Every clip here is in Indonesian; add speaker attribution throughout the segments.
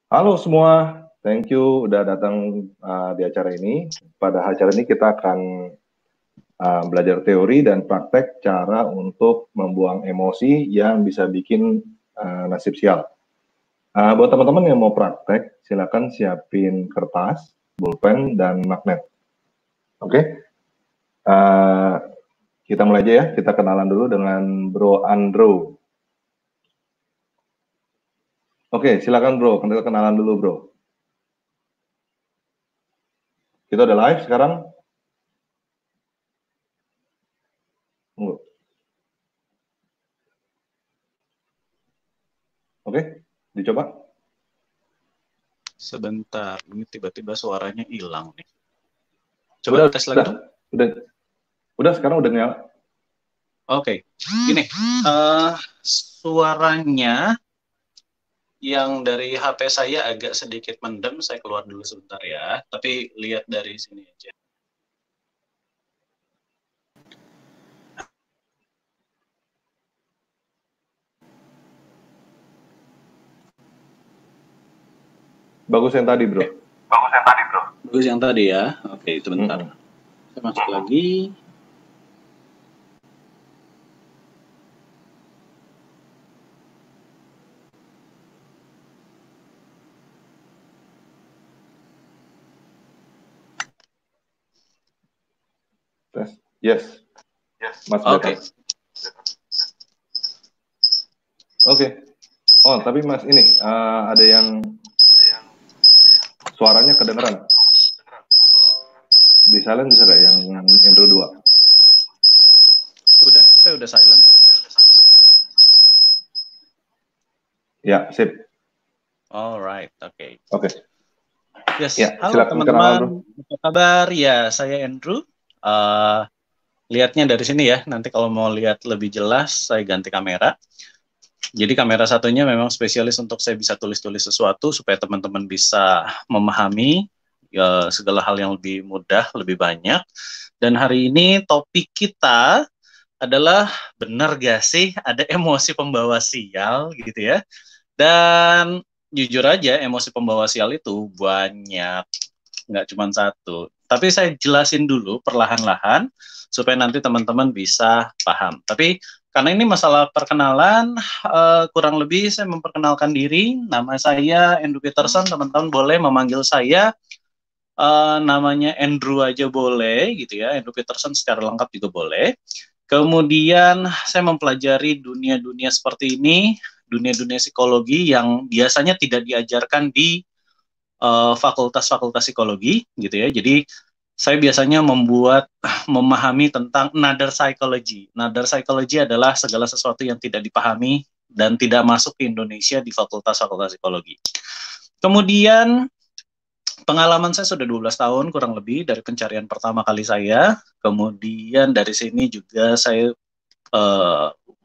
Speaker 1: Halo semua, thank you udah datang di acara ini. Pada acara ini kita akan belajar teori dan praktek cara untuk membuang emosi yang bisa bikin nasib sial. Buat teman-teman yang mau praktek, silakan siapin kertas, pulpen, dan magnet. Oke? Kita mulai aja ya, kita kenalan dulu dengan Bro Andrew. Oke, silakan Bro, kita kenalan dulu Bro. Kita udah live sekarang? Tunggu. Oke, dicoba.
Speaker 2: Sebentar, ini tiba-tiba suaranya hilang nih. Coba tes lagi dong.
Speaker 1: Udah sekarang udah nyala.
Speaker 2: Oke, gini, suaranya yang dari HP saya agak sedikit mendem, saya keluar dulu sebentar ya. Tapi lihat dari sini aja.
Speaker 1: Bagus yang tadi, Bro.
Speaker 2: Bagus yang tadi ya. Oke, sebentar. Saya masuk lagi.
Speaker 1: Tes. Yes. Mas
Speaker 2: Oke.
Speaker 1: Oke. Oh, tapi Mas ini ada yang suaranya kedengeran. Di silent bisa nggak yang intro 2?
Speaker 2: Udah, saya udah silent.
Speaker 1: Ya, sip.
Speaker 2: Alright, oke.
Speaker 1: Oke.
Speaker 2: Yes,
Speaker 1: ya,
Speaker 2: halo teman-teman. Apa kabar? Ya, saya Andrew. Lihatnya dari sini ya. Nanti kalau mau lihat lebih jelas, saya ganti kamera. Jadi kamera satunya memang spesialis untuk saya bisa tulis-tulis sesuatu supaya teman-teman bisa memahami segala hal yang lebih mudah, lebih banyak. Dan hari ini topik kita adalah benar gak sih ada emosi pembawa sial gitu ya. Dan jujur aja emosi pembawa sial itu banyak, nggak cuma satu. Tapi saya jelasin dulu perlahan-lahan supaya nanti teman-teman bisa paham. Tapi karena ini masalah perkenalan, kurang lebih saya memperkenalkan diri. Nama saya Andrew Peterson, teman-teman boleh memanggil saya namanya Andrew aja boleh gitu ya. Andrew Peterson secara lengkap juga boleh. Kemudian saya mempelajari dunia-dunia seperti ini, dunia-dunia psikologi yang biasanya tidak diajarkan di fakultas-fakultas psikologi gitu ya. Jadi saya biasanya memahami tentang another psychology. Another psychology adalah segala sesuatu yang tidak dipahami dan tidak masuk ke Indonesia di fakultas-fakultas psikologi. Kemudian pengalaman saya sudah 12 tahun kurang lebih dari pencarian pertama kali saya. Kemudian dari sini juga saya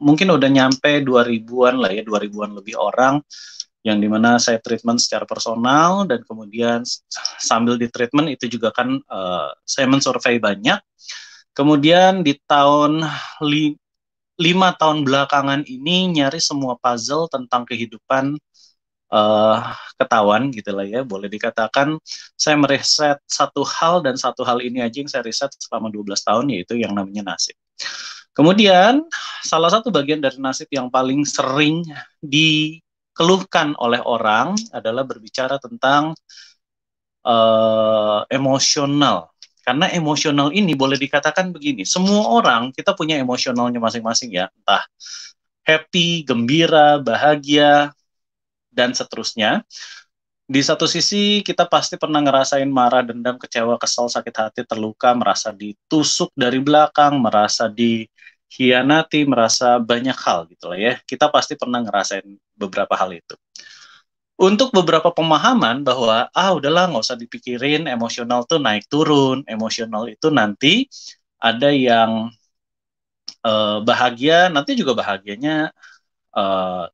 Speaker 2: mungkin udah nyampe 2000-an lah ya, 2000-an lebih orang yang dimana saya treatment secara personal dan kemudian sambil di treatment itu juga kan saya mensurvey banyak. Kemudian di tahun 5 tahun belakangan ini nyaris semua puzzle tentang kehidupan ketahuan gitu lah ya, boleh dikatakan saya meriset satu hal dan satu hal ini aja yang saya riset selama 12 tahun yaitu yang namanya nasib. Kemudian salah satu bagian dari nasib yang paling sering dikeluhkan oleh orang adalah berbicara tentang emosional. Karena emosional ini boleh dikatakan begini, semua orang kita punya emosionalnya masing-masing ya, entah happy, gembira, bahagia, dan seterusnya. Di satu sisi kita pasti pernah ngerasain marah, dendam, kecewa, kesal, sakit hati, terluka, merasa ditusuk dari belakang, merasa dikhianati, merasa banyak hal gitu lah ya. Kita pasti pernah ngerasain beberapa hal itu. Untuk beberapa pemahaman bahwa udahlah nggak usah dipikirin, emosional tuh naik turun, emosional itu nanti ada yang bahagia, nanti juga bahagianya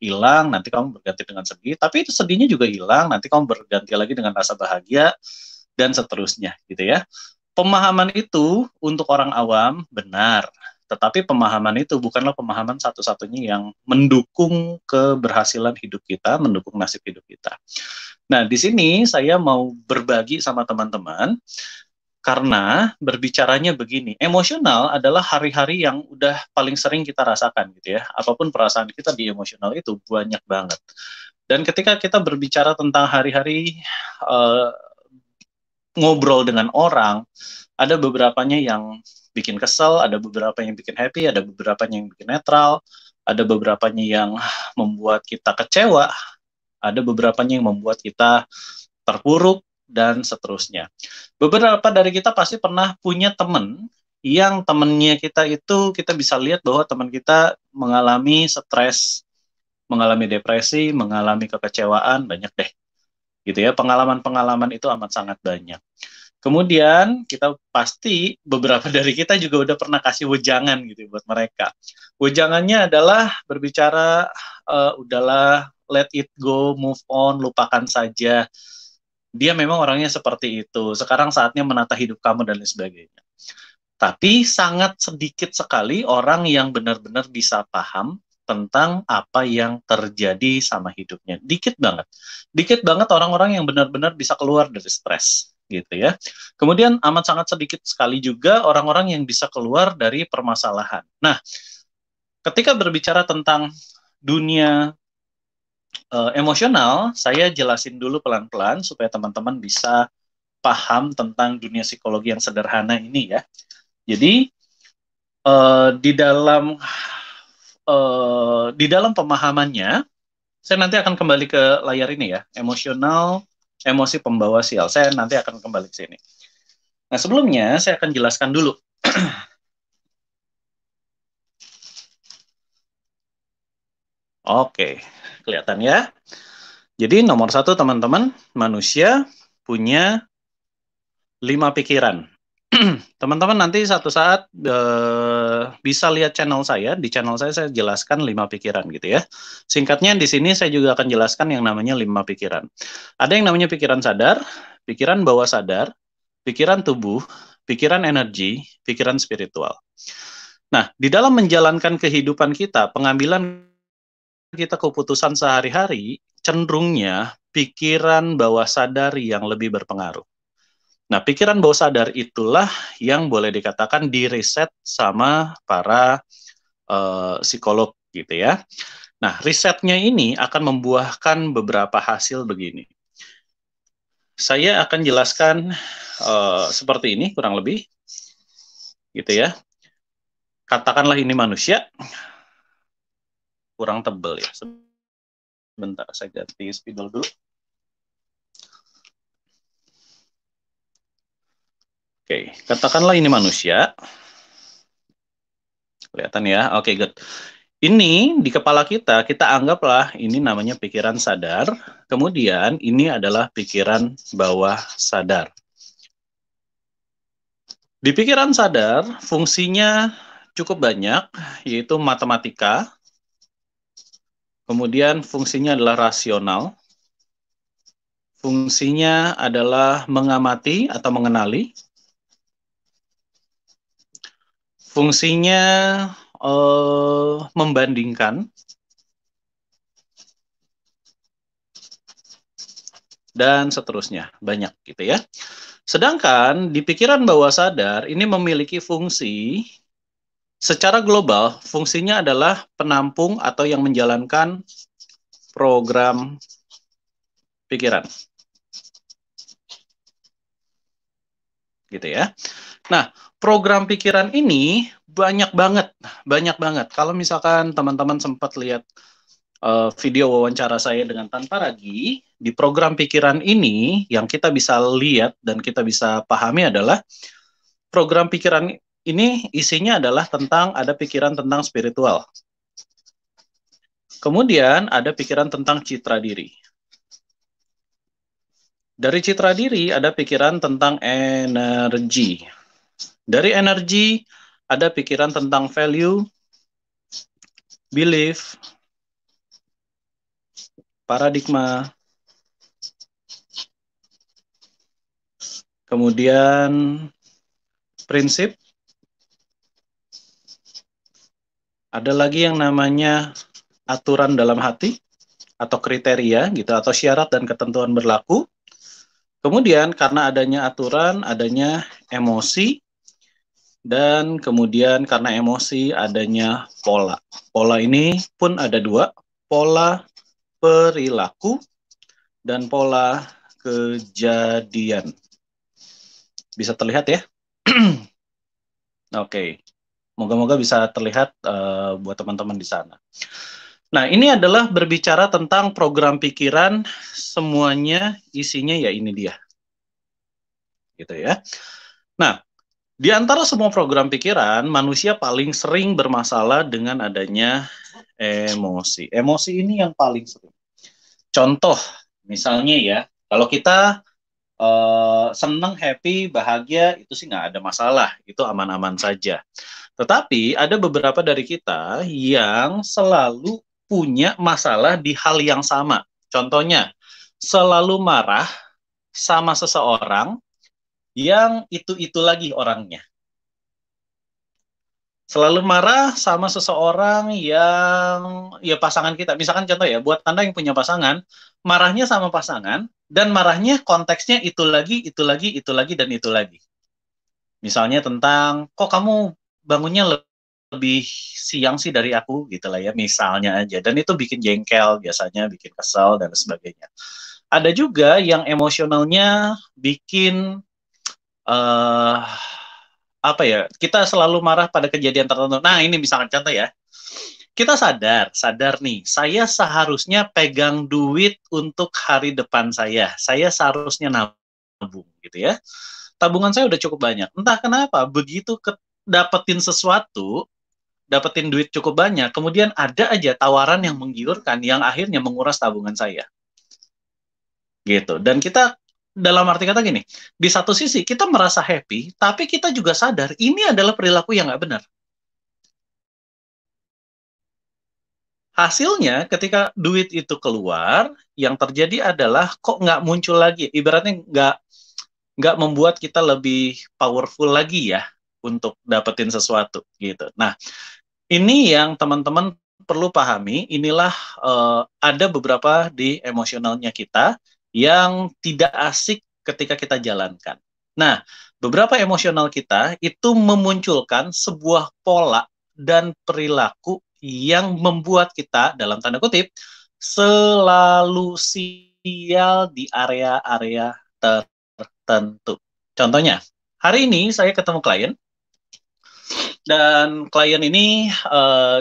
Speaker 2: hilang, nanti kamu berganti dengan sedih, tapi itu sedihnya juga hilang, nanti kamu berganti lagi dengan rasa bahagia, dan seterusnya, gitu ya. Pemahaman itu untuk orang awam benar, tetapi pemahaman itu bukanlah pemahaman satu-satunya yang mendukung keberhasilan hidup kita, mendukung nasib hidup kita. Nah, di sini saya mau berbagi sama teman-teman, karena berbicaranya begini, emosional adalah hari-hari yang udah paling sering kita rasakan gitu ya. Apapun perasaan kita di emosional itu banyak banget. Dan ketika kita berbicara tentang hari-hari uh, ngobrol dengan orang, ada beberapanya yang bikin kesel, ada beberapa yang bikin happy, ada beberapa yang bikin netral, ada beberapanya yang membuat kita kecewa, ada beberapanya yang membuat kita terpuruk, dan seterusnya. Beberapa dari kita pasti pernah punya teman yang temennya kita itu kita bisa lihat bahwa teman kita mengalami stres, mengalami depresi, mengalami kekecewaan, banyak deh. Gitu ya, pengalaman-pengalaman itu amat sangat banyak. Kemudian kita pasti beberapa dari kita juga udah pernah kasih wejangan gitu buat mereka. Wejangannya adalah berbicara, udahlah, let it go, move on, lupakan saja. Dia memang orangnya seperti itu. Sekarang saatnya menata hidup kamu dan lain sebagainya. Tapi sangat sedikit sekali orang yang benar-benar bisa paham tentang apa yang terjadi sama hidupnya. Dikit banget. Dikit banget orang-orang yang benar-benar bisa keluar dari stres gitu ya. Kemudian amat sangat sedikit sekali juga orang-orang yang bisa keluar dari permasalahan. Nah, ketika berbicara tentang dunia emosional, saya jelasin dulu pelan-pelan supaya teman-teman bisa paham tentang dunia psikologi yang sederhana ini ya. Jadi di dalam pemahamannya, saya nanti akan kembali ke layar ini ya, emosional, emosi pembawa sial. Saya nanti akan kembali ke sini. Nah, sebelumnya saya akan jelaskan dulu. Oke, kelihatan ya. Jadi nomor satu teman-teman, manusia punya 5 pikiran. Teman-teman nanti satu saat bisa lihat channel saya. Di channel saya jelaskan 5 pikiran gitu ya. Singkatnya di sini saya juga akan jelaskan yang namanya 5 pikiran. Ada yang namanya pikiran sadar, pikiran bawah sadar, pikiran tubuh, pikiran energi, pikiran spiritual. Nah, di dalam menjalankan kehidupan kita, pengambilan kita keputusan sehari-hari, cenderungnya pikiran bawah sadar yang lebih berpengaruh. Nah, pikiran bawah sadar itulah yang boleh dikatakan diriset sama para psikolog gitu ya. Nah, risetnya ini akan membuahkan beberapa hasil begini. Saya akan jelaskan seperti ini kurang lebih, gitu ya. Katakanlah ini manusia, kurang tebel ya. Sebentar, saya ganti spidol dulu. Oke, katakanlah ini manusia. Kelihatan ya? Oke, good. Ini di kepala kita anggaplah ini namanya pikiran sadar. Kemudian ini adalah pikiran bawah sadar. Di pikiran sadar, fungsinya cukup banyak, yaitu matematika. Kemudian fungsinya adalah rasional. Fungsinya adalah mengamati atau mengenali. Fungsinya membandingkan. Dan seterusnya, banyak gitu ya. Sedangkan di pikiran bawah sadar ini memiliki fungsi secara global, fungsinya adalah penampung atau yang menjalankan program pikiran. Gitu ya. Nah, program pikiran ini banyak banget. Kalau misalkan teman-teman sempat lihat video wawancara saya dengan Tan Paragi, di program pikiran ini yang kita bisa lihat dan kita bisa pahami adalah program pikiran ini isinya adalah ada pikiran tentang spiritual. Kemudian ada pikiran tentang citra diri. Dari citra diri ada pikiran tentang energi. Dari energi ada pikiran tentang value, belief, paradigma, kemudian prinsip. Ada lagi yang namanya aturan dalam hati. atau kriteria gitu, atau syarat dan ketentuan berlaku. Kemudian karena adanya aturan, adanya emosi, dan kemudian karena emosi adanya pola. Pola ini pun ada dua, pola perilaku dan pola kejadian. Bisa terlihat ya? Oke. Moga-moga bisa terlihat buat teman-teman di sana. Nah, ini adalah berbicara tentang program pikiran, semuanya isinya ya ini dia. Gitu ya. Nah, di antara semua program pikiran, manusia paling sering bermasalah dengan adanya emosi. Emosi ini yang paling sering. Contoh, misalnya ya, kalau kita senang, happy, bahagia, itu sih nggak ada masalah. Itu aman-aman saja. Tetapi ada beberapa dari kita yang selalu punya masalah di hal yang sama. Contohnya, selalu marah sama seseorang yang itu-itu lagi orangnya. Selalu marah sama seseorang yang ya pasangan kita. Misalkan contoh ya, buat Anda yang punya pasangan, marahnya sama pasangan dan marahnya konteksnya itu lagi, itu lagi, itu lagi, dan itu lagi. Misalnya tentang, kok kamu bangunnya lebih siang sih dari aku, gitu lah ya, misalnya aja. Dan itu bikin jengkel, biasanya bikin kesal, dan sebagainya. Ada juga yang emosionalnya bikin eh apa ya, kita selalu marah pada kejadian tertentu. Nah, ini misalkan contoh ya, kita sadar nih, saya seharusnya pegang duit untuk hari depan saya seharusnya nabung gitu ya. Tabungan saya udah cukup banyak. Entah kenapa, begitu dapetin sesuatu, dapetin duit cukup banyak, kemudian ada aja tawaran yang menggiurkan, yang akhirnya menguras tabungan saya. Gitu. Dan kita dalam arti kata gini, di satu sisi kita merasa happy, tapi kita juga sadar ini adalah perilaku yang nggak benar. Hasilnya ketika duit itu keluar, yang terjadi adalah kok nggak muncul lagi. Ibaratnya nggak membuat kita lebih powerful lagi ya untuk dapetin sesuatu gitu. Nah, ini yang teman-teman perlu pahami. Inilah ada beberapa di emosionalnya kita yang tidak asik ketika kita jalankan. Nah, beberapa emosional kita itu memunculkan sebuah pola dan perilaku yang membuat kita, dalam tanda kutip, selalu sial di area-area tertentu. Contohnya, hari ini saya ketemu klien, dan klien ini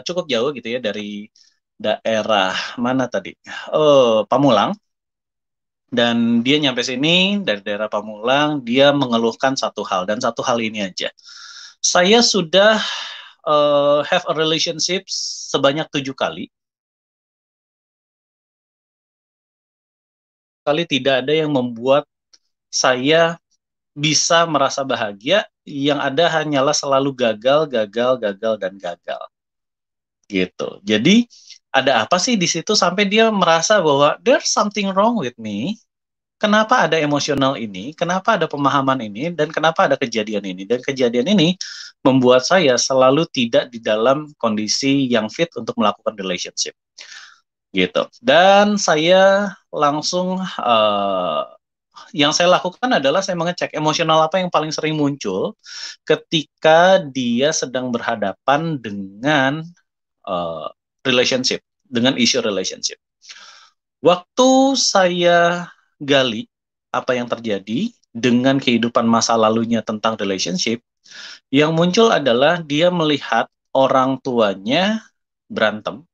Speaker 2: cukup jauh gitu ya dari daerah mana tadi? Pamulang. Dan dia nyampe sini dari daerah Pamulang, dia mengeluhkan satu hal, dan satu hal ini aja. Saya sudah have a relationship sebanyak 7 kali. Kali tidak ada yang membuat saya bisa merasa bahagia, yang ada hanyalah selalu gagal, gagal, gagal, dan gagal. Gitu. Jadi ada apa sih di situ sampai dia merasa bahwa there's something wrong with me? Kenapa ada emosional ini? Kenapa ada pemahaman ini? Dan kenapa ada kejadian ini? Dan kejadian ini membuat saya selalu tidak di dalam kondisi yang fit untuk melakukan relationship. Gitu. Dan saya langsung yang saya lakukan adalah saya mengecek emosional apa yang paling sering muncul ketika dia sedang berhadapan dengan relationship, dengan isu relationship. Waktu saya gali apa yang terjadi dengan kehidupan masa lalunya tentang relationship, yang muncul adalah dia melihat orang tuanya berantem.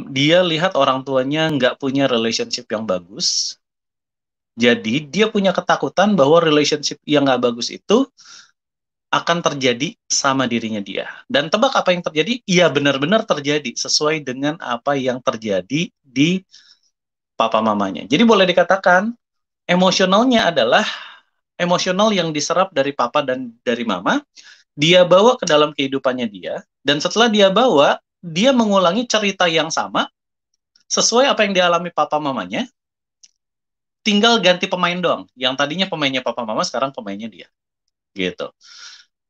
Speaker 2: Dia lihat orang tuanya nggak punya relationship yang bagus. Jadi dia punya ketakutan bahwa relationship yang nggak bagus itu akan terjadi sama dirinya dia. Dan tebak apa yang terjadi? Iya, benar-benar terjadi sesuai dengan apa yang terjadi di papa mamanya. Jadi boleh dikatakan emosionalnya adalah emosional yang diserap dari papa dan dari mama, dia bawa ke dalam kehidupannya dia, dan setelah dia bawa, dia mengulangi cerita yang sama sesuai apa yang dialami papa mamanya, tinggal ganti pemain doang. Yang tadinya pemainnya papa mama, sekarang pemainnya dia. Gitu.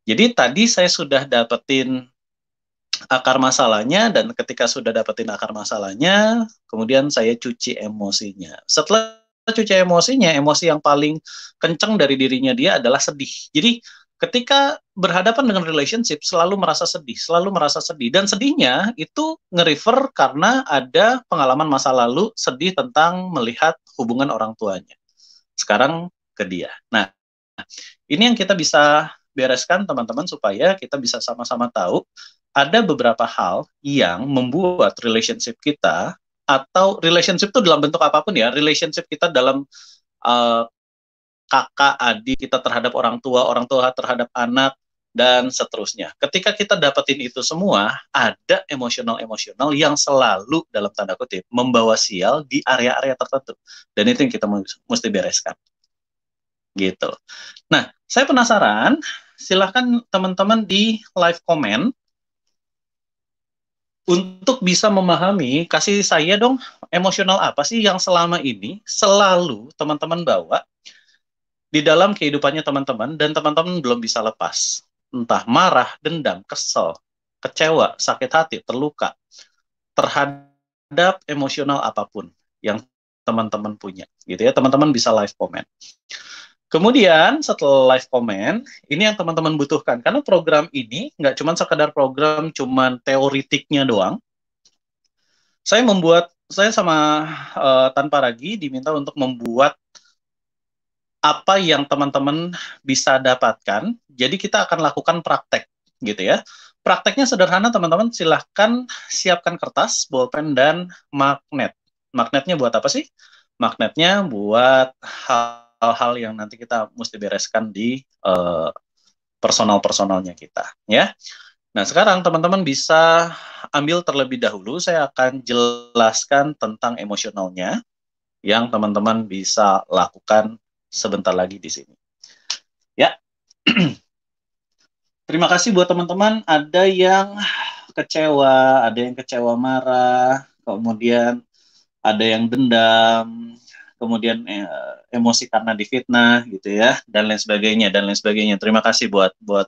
Speaker 2: Jadi tadi saya sudah dapetin akar masalahnya, dan ketika sudah dapetin akar masalahnya, kemudian saya cuci emosinya. Setelah cuci emosinya, emosi yang paling kenceng dari dirinya dia adalah sedih. Jadi ketika berhadapan dengan relationship selalu merasa sedih, dan sedihnya itu nge-refer karena ada pengalaman masa lalu sedih tentang melihat hubungan orang tuanya. Sekarang ke dia. Nah, ini yang kita bisa bereskan teman-teman supaya kita bisa sama-sama tahu ada beberapa hal yang membuat relationship kita, atau relationship itu dalam bentuk apapun ya, relationship kita dalam uh, kakak, adik, kita terhadap orang tua terhadap anak, dan seterusnya. Ketika kita dapetin itu semua, ada emosional-emosional yang selalu dalam tanda kutip membawa sial di area-area tertentu. Dan itu yang kita mesti bereskan. Gitu. Nah, saya penasaran, silahkan teman-teman di live comment untuk bisa memahami, kasih saya dong emosional apa sih yang selama ini selalu teman-teman bawa di dalam kehidupannya teman-teman dan teman-teman belum bisa lepas. Entah marah, dendam, kesel, kecewa, sakit hati, terluka terhadap emosional apapun yang teman-teman punya, gitu ya. Teman-teman bisa live comment. Kemudian setelah live comment, ini yang teman-teman butuhkan, karena program ini nggak cuma sekedar program cuman teoritiknya doang. Saya sama Tanpa Ragi diminta untuk membuat apa yang teman-teman bisa dapatkan. Jadi kita akan lakukan praktek, gitu ya. Prakteknya sederhana, teman-teman. Silahkan siapkan kertas, bolpen, dan magnet. Magnetnya buat apa sih? Magnetnya buat hal-hal yang nanti kita mesti bereskan di personal-personalnya kita, ya. Nah, sekarang teman-teman bisa ambil terlebih dahulu. Saya akan jelaskan tentang emosionalnya yang teman-teman bisa lakukan sebentar lagi di sini. Ya. Terima kasih buat teman-teman. Ada yang kecewa marah, kemudian ada yang dendam, kemudian emosi karena difitnah gitu ya, dan lain sebagainya. Terima kasih buat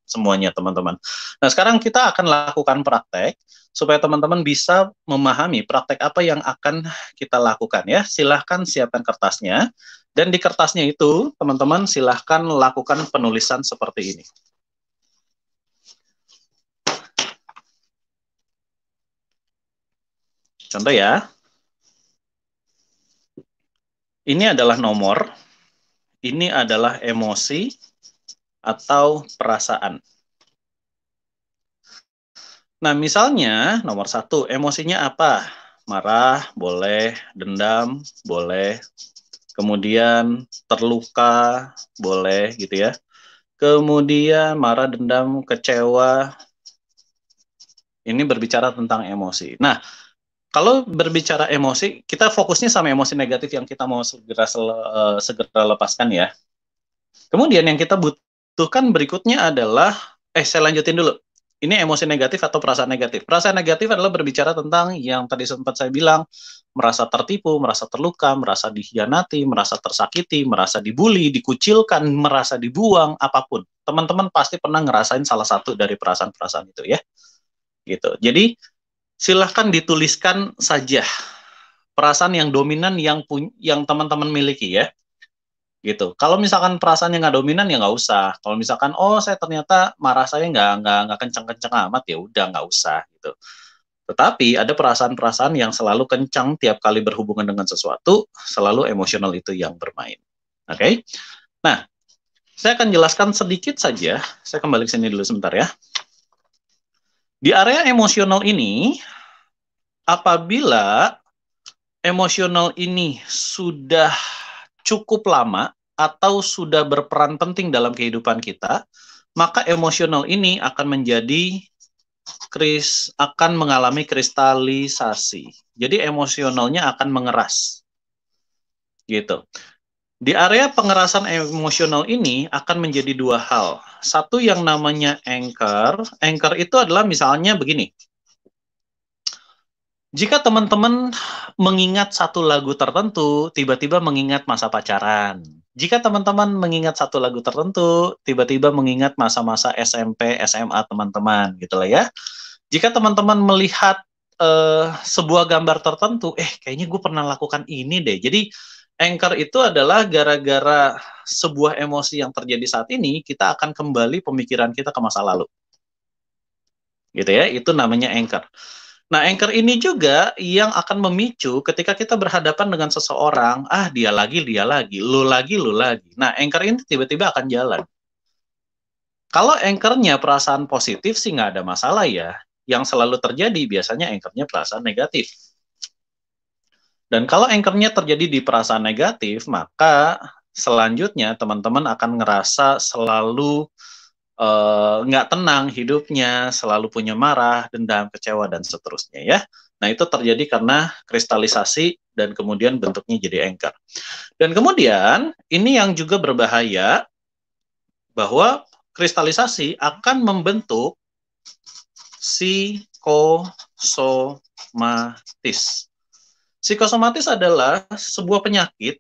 Speaker 2: semuanya teman-teman. Nah, sekarang kita akan lakukan praktek supaya teman-teman bisa memahami praktek apa yang akan kita lakukan ya. Silahkan siapkan kertasnya, dan di kertasnya itu teman-teman silahkan lakukan penulisan seperti ini. Contoh ya. Ini adalah nomor, ini adalah emosi atau perasaan. Nah, misalnya nomor 1, emosinya apa? Marah, boleh. Dendam, boleh. Kemudian terluka, boleh gitu ya. Kemudian marah, dendam, kecewa. Ini berbicara tentang emosi. Nah, kalau berbicara emosi, kita fokusnya sama emosi negatif yang kita mau segera lepaskan ya. Kemudian yang kita butuhkan berikutnya adalah, saya lanjutin dulu. Ini emosi negatif atau perasaan negatif. Perasaan negatif adalah berbicara tentang yang tadi sempat saya bilang, merasa tertipu, merasa terluka, merasa dikhianati, merasa tersakiti, merasa dibully, dikucilkan, merasa dibuang, apapun. Teman-teman pasti pernah ngerasain salah satu dari perasaan-perasaan itu ya. Gitu. Jadi silahkan dituliskan saja perasaan yang dominan yang teman-teman miliki ya. Gitu. Kalau misalkan perasaannya nggak dominan ya nggak usah. Kalau misalkan saya ternyata marah saya nggak kencang-kencang amat, ya udah nggak usah gitu. Tetapi ada perasaan-perasaan yang selalu kencang tiap kali berhubungan dengan sesuatu, selalu emosional itu yang bermain. Oke? Nah, saya akan jelaskan sedikit saja. Saya kembali ke sini dulu sebentar ya. Di area emosional ini, apabila emosional ini sudah cukup lama atau sudah berperan penting dalam kehidupan kita, maka emosional ini akan mengalami kristalisasi. Jadi emosionalnya akan mengeras. Gitu. Di area pengerasan emosional ini akan menjadi 2 hal. Satu yang namanya anchor. Anchor itu adalah misalnya begini. Jika teman-teman mengingat satu lagu tertentu, tiba-tiba mengingat masa pacaran. Jika teman-teman mengingat satu lagu tertentu, tiba-tiba mengingat masa-masa SMP, SMA teman-teman, gitu lah ya. Jika teman-teman melihat sebuah gambar tertentu, kayaknya gue pernah lakukan ini deh. Jadi anchor itu adalah gara-gara sebuah emosi yang terjadi saat ini, kita akan kembali pemikiran kita ke masa lalu. Gitu ya, itu namanya anchor. Nah, anchor ini juga yang akan memicu ketika kita berhadapan dengan seseorang, dia lagi, lu lagi, lu lagi. Nah, anchor ini tiba-tiba akan jalan. Kalau anchornya perasaan positif sih nggak ada masalah ya. Yang selalu terjadi biasanya anchornya perasaan negatif. Dan kalau anchornya terjadi di perasaan negatif, maka selanjutnya teman-teman akan ngerasa selalu nggak tenang hidupnya, selalu punya marah, dendam, kecewa, dan seterusnya ya. Nah, itu terjadi karena kristalisasi dan kemudian bentuknya jadi anchor. Dan kemudian, ini yang juga berbahaya, bahwa kristalisasi akan membentuk psikosomatis. Psikosomatis adalah sebuah penyakit,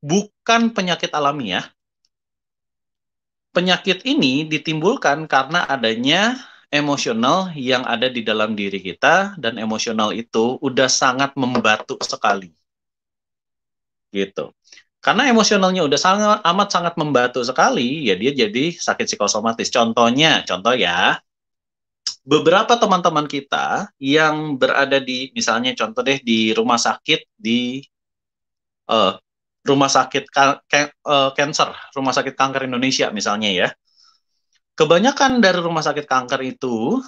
Speaker 2: bukan penyakit alamiah. Penyakit ini ditimbulkan karena adanya emosional yang ada di dalam diri kita, dan emosional itu udah sangat membatu sekali. Gitu. Karena emosionalnya udah amat sangat membatu sekali, ya dia jadi sakit psikosomatis. Contoh ya, beberapa teman-teman kita yang berada di, misalnya contoh deh, di rumah sakit, di rumah sakit cancer, rumah sakit kanker Indonesia misalnya ya. Kebanyakan dari rumah sakit kanker itu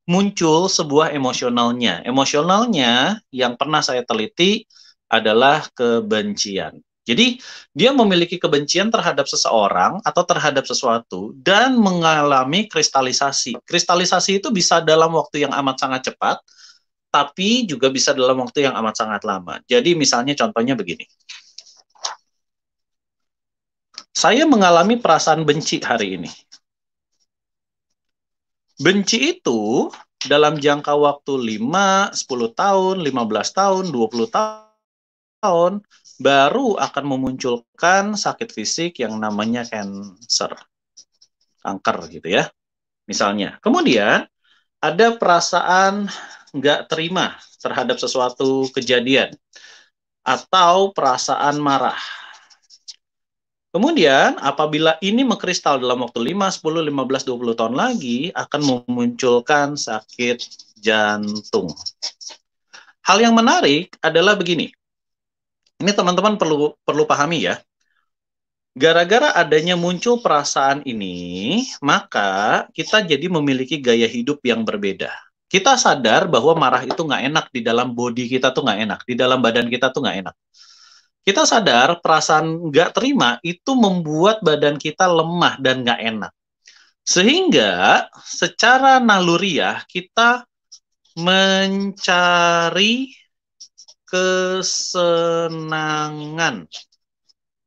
Speaker 2: muncul sebuah emosionalnya. Emosionalnya yang pernah saya teliti adalah kebencian. Jadi dia memiliki kebencian terhadap seseorang atau terhadap sesuatu dan mengalami kristalisasi. Kristalisasi itu bisa dalam waktu yang amat sangat cepat, tapi juga bisa dalam waktu yang amat sangat lama. Jadi misalnya contohnya begini. Saya mengalami perasaan benci hari ini. Benci itu dalam jangka waktu 5, 10 tahun, 15 tahun, 20 tahun, baru akan memunculkan sakit fisik yang namanya kanker gitu ya, misalnya. Kemudian ada perasaan nggak terima terhadap sesuatu kejadian, atau perasaan marah. Kemudian apabila ini mengkristal dalam waktu 5, 10, 15, 20 tahun lagi, akan memunculkan sakit jantung. Hal yang menarik adalah begini. Ini teman-teman perlu pahami ya. Gara-gara adanya muncul perasaan ini, maka kita jadi memiliki gaya hidup yang berbeda. Kita sadar bahwa marah itu nggak enak, di dalam body kita tuh nggak enak, di dalam badan kita tuh nggak enak. Kita sadar perasaan nggak terima itu membuat badan kita lemah dan nggak enak. Sehingga secara naluriah kita mencari kesenangan.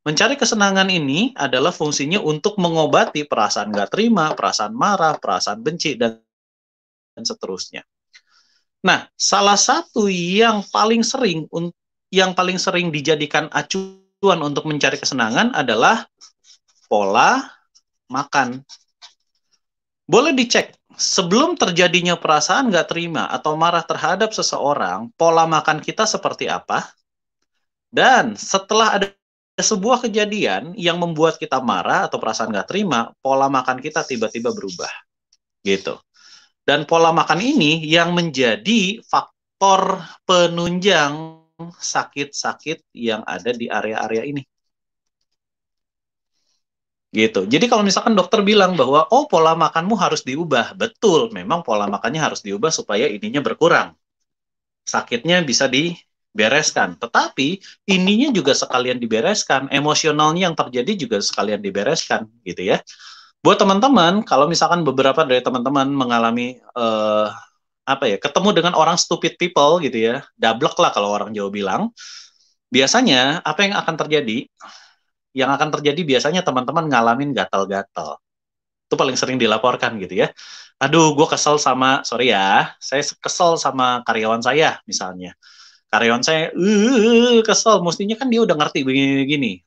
Speaker 2: Mencari kesenangan ini adalah fungsinya untuk mengobati perasaan nggak terima, perasaan marah, perasaan benci, dan seterusnya. Nah, salah satu yang paling sering dijadikan acuan untuk mencari kesenangan adalah pola makan. Boleh dicek, sebelum terjadinya perasaan nggak terima atau marah terhadap seseorang, pola makan kita seperti apa? Dan setelah ada sebuah kejadian yang membuat kita marah atau perasaan nggak terima, pola makan kita tiba-tiba berubah. Gitu. Dan pola makan ini yang menjadi faktor penunjang sakit-sakit yang ada di area-area ini. Gitu. Jadi kalau misalkan dokter bilang bahwa pola makanmu harus diubah, betul, memang pola makannya harus diubah supaya ininya berkurang. Sakitnya bisa dibereskan. Tetapi ininya juga sekalian dibereskan, emosionalnya yang terjadi juga sekalian dibereskan, gitu ya. Buat teman-teman, kalau misalkan beberapa dari teman-teman mengalami ketemu dengan orang stupid people gitu ya, dablek lah kalau orang Jawa bilang, biasanya apa yang akan terjadi? Yang akan terjadi biasanya teman-teman ngalamin gatal-gatal. Itu paling sering dilaporkan gitu ya. Aduh, gue kesel sama, sorry ya, saya kesel sama karyawan saya misalnya. Karyawan saya, kesel, mestinya kan dia udah ngerti begini-begini.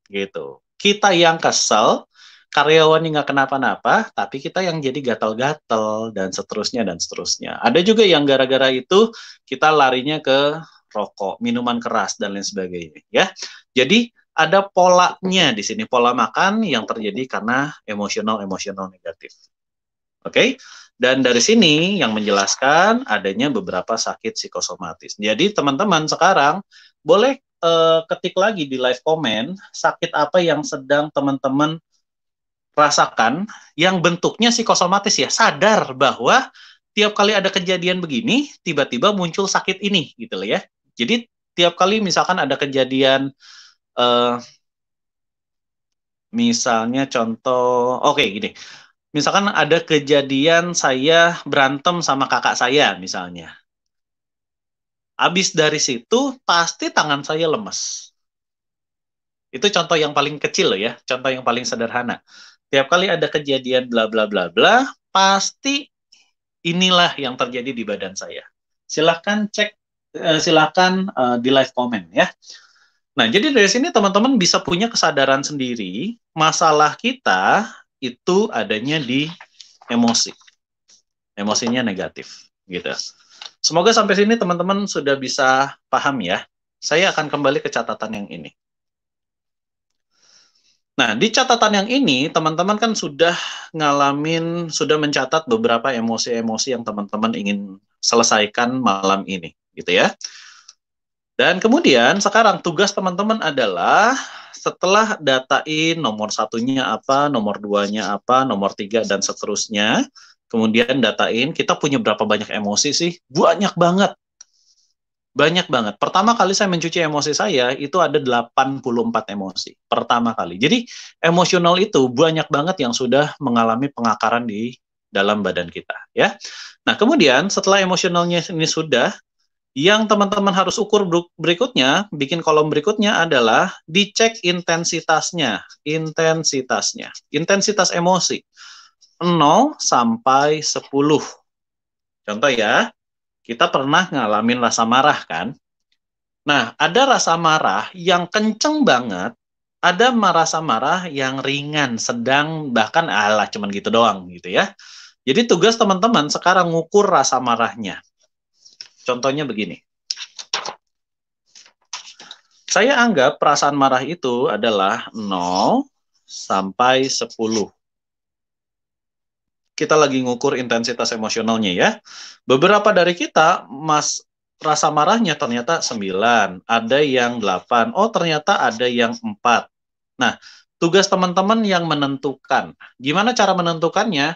Speaker 2: Gitu. Kita yang kesel, karyawannya nggak kenapa-napa, tapi kita yang jadi gatal-gatal dan seterusnya dan seterusnya. Ada juga yang gara-gara itu kita larinya ke rokok, minuman keras dan lain sebagainya, ya. Jadi ada polanya di sini, pola makan yang terjadi karena emosional negatif. Oke? Dan dari sini yang menjelaskan adanya beberapa sakit psikosomatis. Jadi teman-teman sekarang boleh ketik lagi di live comment sakit apa yang sedang teman-teman rasakan yang bentuknya psikosomatis ya. Sadar bahwa tiap kali ada kejadian begini, tiba-tiba muncul sakit ini gitu loh ya. Jadi tiap kali misalkan ada kejadian misalnya contoh, oke gini. Misalkan ada kejadian saya berantem sama kakak saya misalnya. Habis dari situ pasti tangan saya lemes. Itu contoh yang paling kecil loh ya, contoh yang paling sederhana. Tiap kali ada kejadian bla bla bla bla, pasti inilah yang terjadi di badan saya. Silahkan cek, silahkan di live comment ya. Nah, jadi dari sini teman-teman bisa punya kesadaran sendiri, masalah kita itu adanya di emosi. Emosinya negatif, gitu. Semoga sampai sini teman-teman sudah bisa paham ya. Saya akan kembali ke catatan yang ini. Nah, di catatan yang ini, teman-teman kan sudah sudah mencatat beberapa emosi-emosi yang teman-teman ingin selesaikan malam ini, gitu ya. Dan kemudian sekarang tugas teman-teman adalah setelah datain nomor satunya apa, nomor duanya apa, nomor tiga, dan seterusnya, kemudian datain kita punya berapa banyak emosi sih? Banyak banget. Banyak banget. Pertama kali saya mencuci emosi saya, itu ada 84 emosi. Pertama kali. Jadi emosional itu banyak banget yang sudah mengalami pengakaran di dalam badan kita. Ya. Nah kemudian setelah emosionalnya ini sudah, yang teman-teman harus ukur berikutnya, bikin kolom berikutnya adalah dicek intensitasnya. Intensitas emosi. 0 sampai 10. Contoh ya, kita pernah ngalamin rasa marah kan? Nah, ada rasa marah yang kenceng banget, ada rasa marah yang ringan, sedang, bahkan alah cuman gitu doang gitu ya. Jadi tugas teman-teman sekarang ngukur rasa marahnya. Contohnya begini. Saya anggap perasaan marah itu adalah 0 sampai 10. Kita lagi ngukur intensitas emosionalnya ya. Beberapa dari kita, rasa marahnya ternyata 9, ada yang 8, oh ternyata ada yang 4. Nah, tugas teman-teman yang menentukan. Gimana cara menentukannya?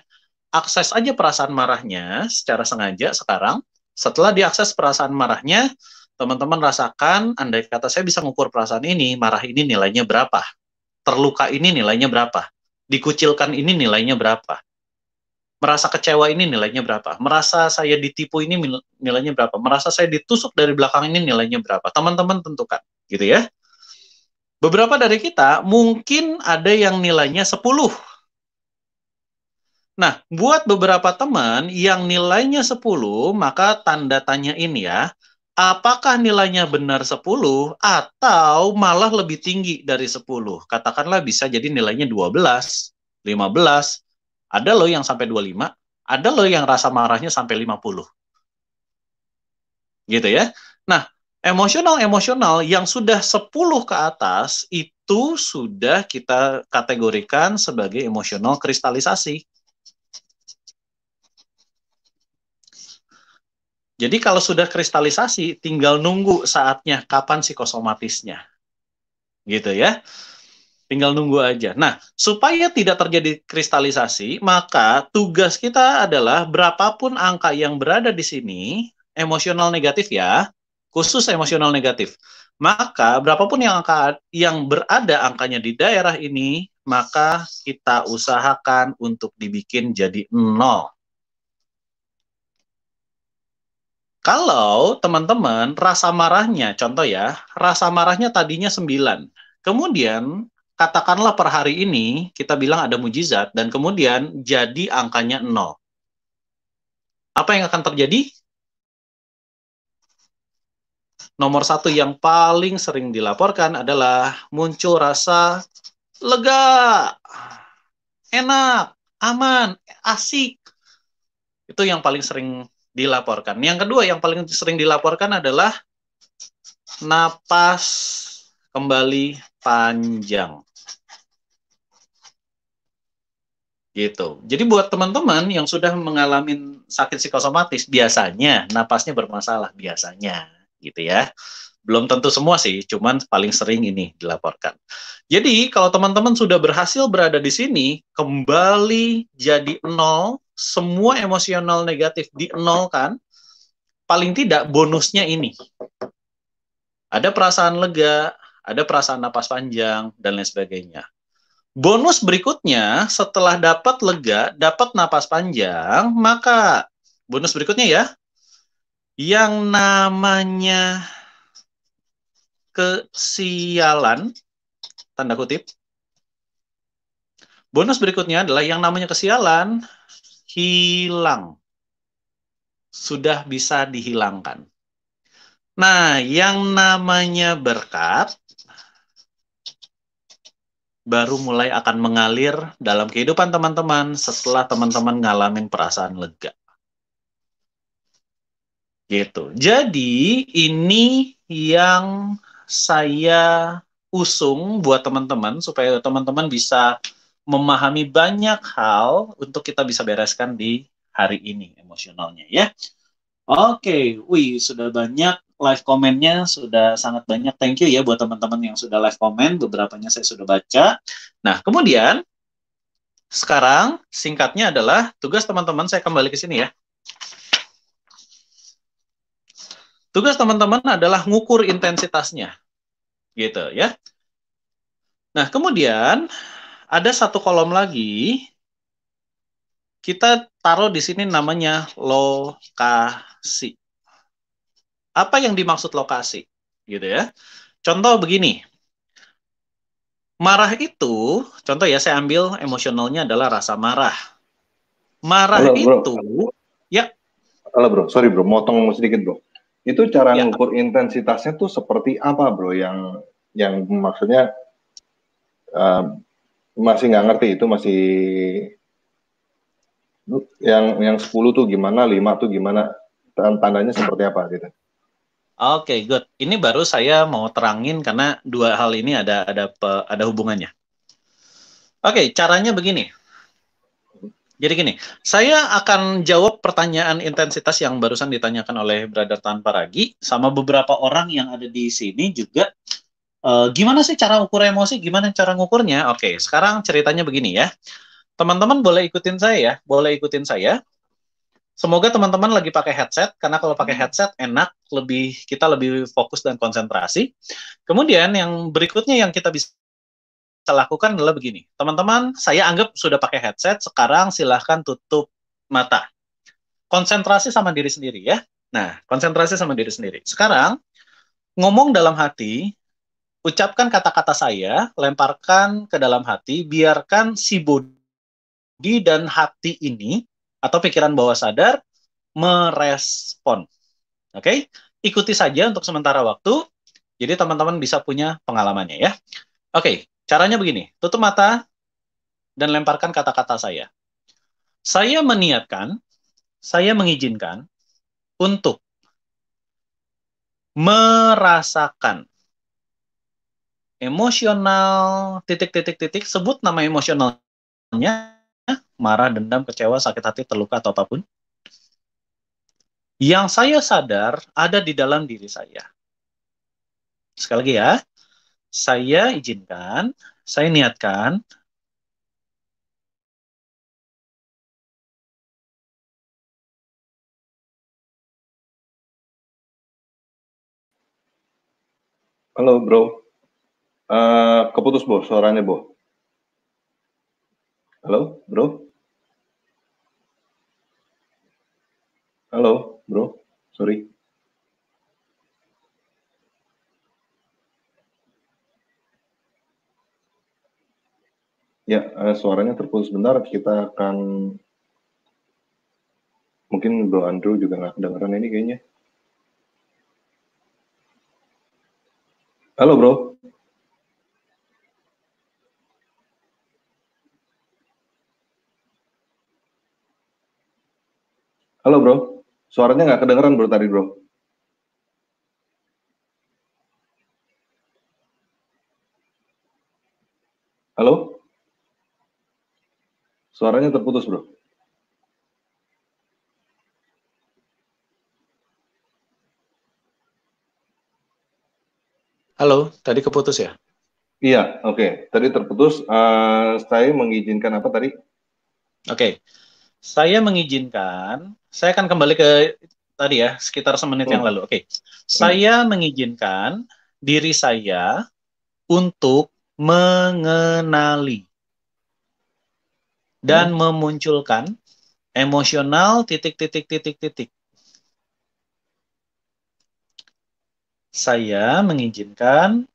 Speaker 2: Akses aja perasaan marahnya secara sengaja sekarang. Setelah diakses perasaan marahnya, teman-teman rasakan, andai kata saya bisa mengukur perasaan ini, marah ini nilainya berapa? Terluka ini nilainya berapa? Dikucilkan ini nilainya berapa? Merasa kecewa ini nilainya berapa? Merasa saya ditipu ini nilainya berapa? Merasa saya ditusuk dari belakang ini nilainya berapa? Teman-teman tentukan, gitu ya. Beberapa dari kita mungkin ada yang nilainya 10. Nah, buat beberapa teman yang nilainya 10, maka tanda tanya ini ya, apakah nilainya benar 10 atau malah lebih tinggi dari 10? Katakanlah bisa jadi nilainya 12, 15, ada loh yang sampai 25, ada loh yang rasa marahnya sampai 50. Gitu ya. Nah, emosional yang sudah 10 ke atas itu sudah kita kategorikan sebagai emosional kristalisasi. Jadi kalau sudah kristalisasi, tinggal nunggu saatnya kapan psikosomatisnya. Gitu ya. Tinggal nunggu aja. Nah, supaya tidak terjadi kristalisasi, maka tugas kita adalah berapapun angka yang berada di sini, emosional negatif ya, khusus emosional negatif. Maka berapapun yang berada angkanya di daerah ini, maka kita usahakan untuk dibikin jadi 0. Kalau teman-teman rasa marahnya, contoh ya, rasa marahnya tadinya 9. Kemudian, katakanlah per hari ini, kita bilang ada mujizat, dan kemudian jadi angkanya 0. Apa yang akan terjadi? Nomor 1 yang paling sering dilaporkan adalah muncul rasa lega. enak, aman, asik. Itu yang paling sering dilaporkan. Yang kedua yang paling sering dilaporkan adalah napas kembali panjang. Gitu. Jadi buat teman-teman yang sudah mengalami sakit psikosomatis, biasanya napasnya bermasalah, biasanya, gitu ya. Belum tentu semua sih, cuman paling sering ini dilaporkan. Jadi kalau teman-teman sudah berhasil berada di sini, kembali jadi nol, semua emosional negatif di nol kan, paling tidak bonusnya ini. Ada perasaan lega, ada perasaan napas panjang, dan lain sebagainya. Bonus berikutnya, setelah dapat lega, dapat napas panjang, maka bonus berikutnya ya, yang namanya kesialan, tanda kutip, bonus berikutnya adalah yang namanya kesialan, hilang. Sudah bisa dihilangkan. Nah, yang namanya berkat, baru mulai akan mengalir dalam kehidupan teman-teman setelah teman-teman ngalamin perasaan lega. Gitu. Jadi ini yang saya usung buat teman-teman supaya teman-teman bisa memahami banyak hal untuk kita bisa bereskan di hari ini emosionalnya ya. Oke, wih sudah banyak live komennya, sudah sangat banyak. Thank you ya buat teman-teman yang sudah live komen, beberapanya saya sudah baca. Nah, kemudian sekarang singkatnya adalah tugas teman-teman, saya kembali ke sini ya. Tugas teman-teman adalah ngukur intensitasnya, gitu ya. Nah, kemudian ada satu kolom lagi, kita taruh di sini namanya lokasi. Apa yang dimaksud lokasi? Gitu ya. Contoh begini, marah itu, contoh ya saya ambil emosionalnya adalah rasa marah. Marah
Speaker 1: Halo bro,
Speaker 2: itu, ya,
Speaker 1: halo bro, sorry bro, motong sedikit bro. Itu cara
Speaker 2: ya,
Speaker 1: ngukur intensitasnya tuh seperti apa bro? Yang maksudnya uh, masih nggak ngerti itu masih yang 10 tuh gimana, 5 tuh gimana, tandanya seperti apa gitu.
Speaker 2: oke, good. Ini baru saya mau terangin karena dua hal ini ada hubungannya. Oke, caranya begini. Jadi gini, saya akan jawab pertanyaan intensitas yang barusan ditanyakan oleh Brother Tanpa Ragi, sama beberapa orang yang ada di sini juga. Gimana sih cara ukur emosi? Gimana cara ngukurnya? Oke, sekarang ceritanya begini ya. Teman-teman boleh ikutin saya ya, boleh ikutin saya. Semoga teman-teman lagi pakai headset, karena kalau pakai headset enak, kita lebih fokus dan konsentrasi. Kemudian yang berikutnya yang kita bisa lakukan adalah begini. Teman-teman, saya anggap sudah pakai headset, sekarang silahkan tutup mata. Konsentrasi sama diri sendiri ya. Nah, konsentrasi sama diri sendiri. Sekarang, ngomong dalam hati, ucapkan kata-kata saya, lemparkan ke dalam hati, biarkan si body dan hati ini, atau pikiran bawah sadar, merespon. Oke? Ikuti saja untuk sementara waktu, jadi teman-teman bisa punya pengalamannya ya. Oke, caranya begini. Tutup mata, dan lemparkan kata-kata saya. Saya meniatkan, saya mengizinkan untuk merasakan emosional titik-titik-titik, sebut nama emosionalnya, marah, dendam, kecewa, sakit hati, terluka, atau apapun, yang saya sadar ada di dalam diri saya. Sekali lagi ya, saya izinkan, saya niatkan,
Speaker 1: Halo bro, keputus bro, suaranya bro. Halo bro, halo bro, sorry. Ya, suaranya terputus bentar. Kita akan mungkin Bro Andrew juga nggak kedengeran ini kayaknya. Halo bro. Halo bro, suaranya nggak kedengeran bro tadi bro. Halo, suaranya terputus bro.
Speaker 2: Halo, tadi keputus ya?
Speaker 1: Iya, oke. Tadi terputus. Saya mengizinkan apa tadi?
Speaker 2: Oke, saya mengizinkan, saya akan kembali ke tadi ya, sekitar semenit yang
Speaker 1: Hmm,
Speaker 2: lalu. Oke,
Speaker 1: hmm,
Speaker 2: saya mengizinkan diri saya untuk mengenali dan
Speaker 1: hmm,
Speaker 2: memunculkan emosional titik titik titik titik. Saya mengizinkan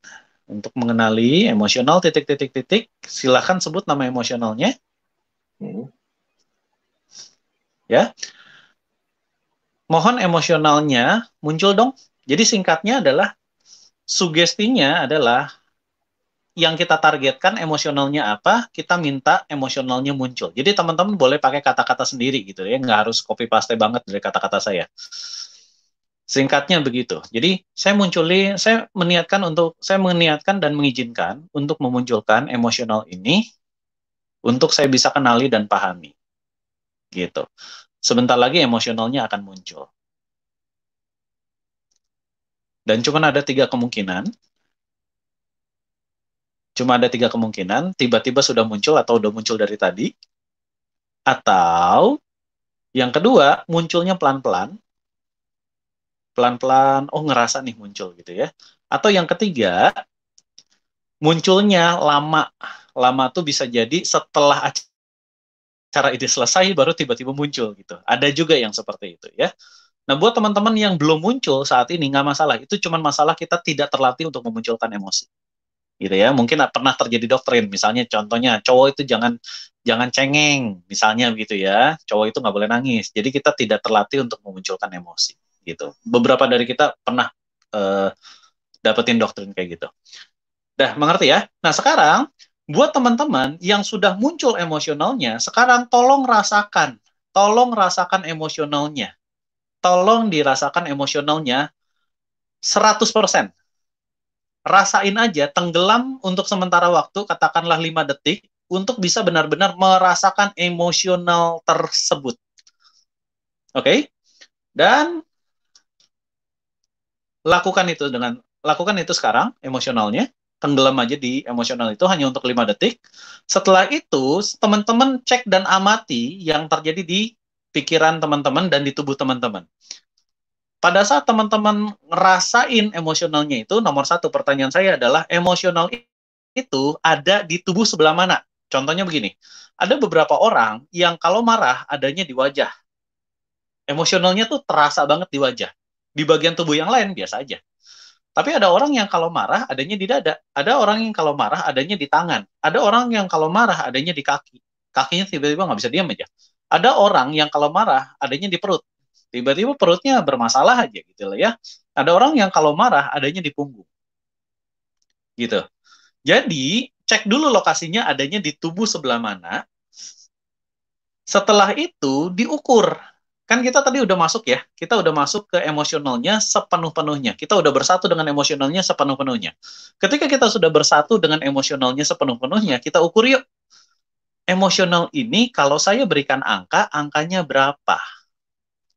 Speaker 2: untuk mengenali emosional titik titik titik. Silahkan sebut nama emosionalnya,
Speaker 1: hmm.
Speaker 2: ya. Mohon emosionalnya muncul dong. Jadi singkatnya adalah sugestinya adalah yang kita targetkan emosionalnya apa, kita minta emosionalnya muncul. Jadi teman-teman boleh pakai kata-kata sendiri gitu ya, nggak harus copy paste banget dari kata-kata saya. Singkatnya begitu. Jadi saya meniatkan dan mengizinkan untuk memunculkan emosional ini untuk saya bisa kenali dan pahami gitu. Sebentar lagi emosionalnya akan muncul. Dan cuma ada tiga kemungkinan, tiba-tiba sudah muncul atau udah muncul dari tadi, atau yang kedua munculnya pelan-pelan, pelan-pelan, oh ngerasa nih muncul gitu ya. Atau yang ketiga munculnya lama, lama tuh bisa jadi setelah acara ini selesai baru tiba-tiba muncul gitu. Ada juga yang seperti itu ya. Nah, buat teman-teman yang belum muncul saat ini nggak masalah. Itu cuma masalah kita tidak terlatih untuk memunculkan emosi. Gitu ya. Mungkin pernah terjadi doktrin, misalnya contohnya cowok itu jangan jangan cengeng, misalnya begitu ya. Cowok itu nggak boleh nangis. Jadi kita tidak terlatih untuk memunculkan emosi. Gitu. Beberapa dari kita pernah eh, dapetin doktrin kayak gitu. Dah, mengerti ya? Nah, sekarang buat teman-teman yang sudah muncul emosionalnya, sekarang tolong rasakan emosionalnya. Tolong dirasakan emosionalnya 100%. Rasain aja, tenggelam untuk sementara waktu, katakanlah 5 detik, untuk bisa benar-benar merasakan emosional tersebut. Oke? Okay? Dan lakukan itu sekarang, emosionalnya. Tenggelam aja di emosional itu hanya untuk 5 detik. Setelah itu, teman-teman cek dan amati yang terjadi di pikiran teman-teman dan di tubuh teman-teman. Pada saat teman-teman ngerasain emosionalnya itu, nomor satu pertanyaan saya adalah, emosional itu ada di tubuh sebelah mana? Contohnya begini, ada beberapa orang yang kalau marah adanya di wajah. Emosionalnya tuh terasa banget di wajah. Di bagian tubuh yang lain biasa aja. Tapi ada orang yang kalau marah adanya di dada. Ada orang yang kalau marah adanya di tangan. Ada orang yang kalau marah adanya di kaki. Kakinya tiba-tiba nggak bisa diam aja. Ada orang yang kalau marah adanya di perut. Tiba-tiba perutnya bermasalah aja gitu lah ya. Ada orang yang kalau marah adanya di punggung. Gitu. Jadi, cek dulu lokasinya adanya di tubuh sebelah mana. Setelah itu, diukur. Kan kita tadi udah masuk ya, kita udah masuk ke emosionalnya sepenuh-penuhnya. Kita udah bersatu dengan emosionalnya sepenuh-penuhnya. Ketika kita sudah bersatu dengan emosionalnya sepenuh-penuhnya, kita ukur yuk. Emosional ini kalau saya berikan angka, angkanya berapa?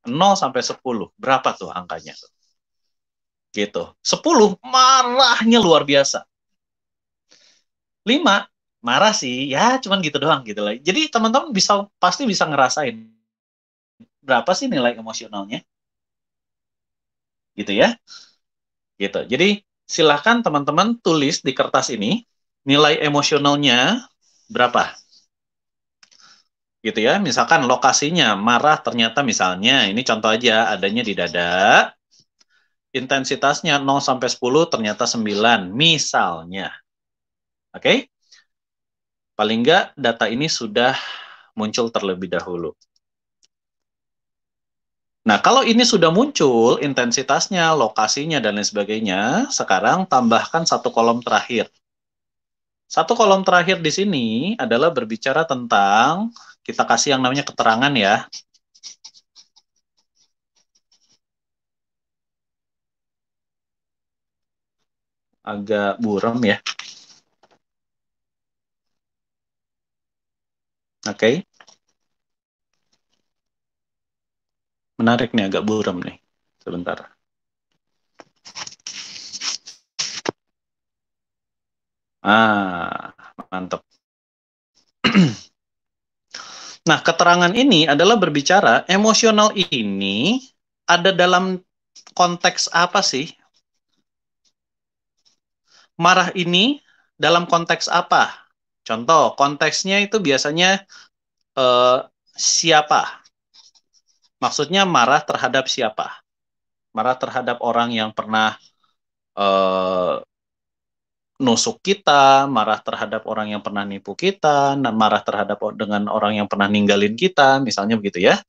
Speaker 2: 0 sampai 10, berapa tuh angkanya? Gitu. 10, marahnya luar biasa. 5, marah sih, ya cuman gitu doang gitu lah. Jadi teman-teman pasti bisa ngerasain berapa sih nilai emosionalnya, gitu ya. Gitu. Jadi silahkan teman-teman tulis di kertas ini nilai emosionalnya berapa, gitu ya. Misalkan lokasinya marah ternyata misalnya, ini contoh aja adanya di dada, intensitasnya 0 sampai 10 ternyata 9 misalnya. Oke? Okay? Paling enggak data ini sudah muncul terlebih dahulu. Nah, kalau ini sudah muncul intensitasnya, lokasinya, dan lain sebagainya, sekarang tambahkan satu kolom terakhir. Satu kolom terakhir di sini adalah berbicara tentang, kita kasih yang namanya keterangan ya. agak buram ya. Oke. Menarik nih, agak buram nih. Sebentar. Mantap. Nah, keterangan ini adalah berbicara emosional ini ada dalam konteks apa sih? Marah ini dalam konteks apa? Contoh, konteksnya itu biasanya siapa? Maksudnya marah terhadap siapa? Marah terhadap orang yang pernah nusuk kita, marah terhadap orang yang pernah nipu kita, marah terhadap dengan orang yang pernah ninggalin kita, misalnya begitu ya.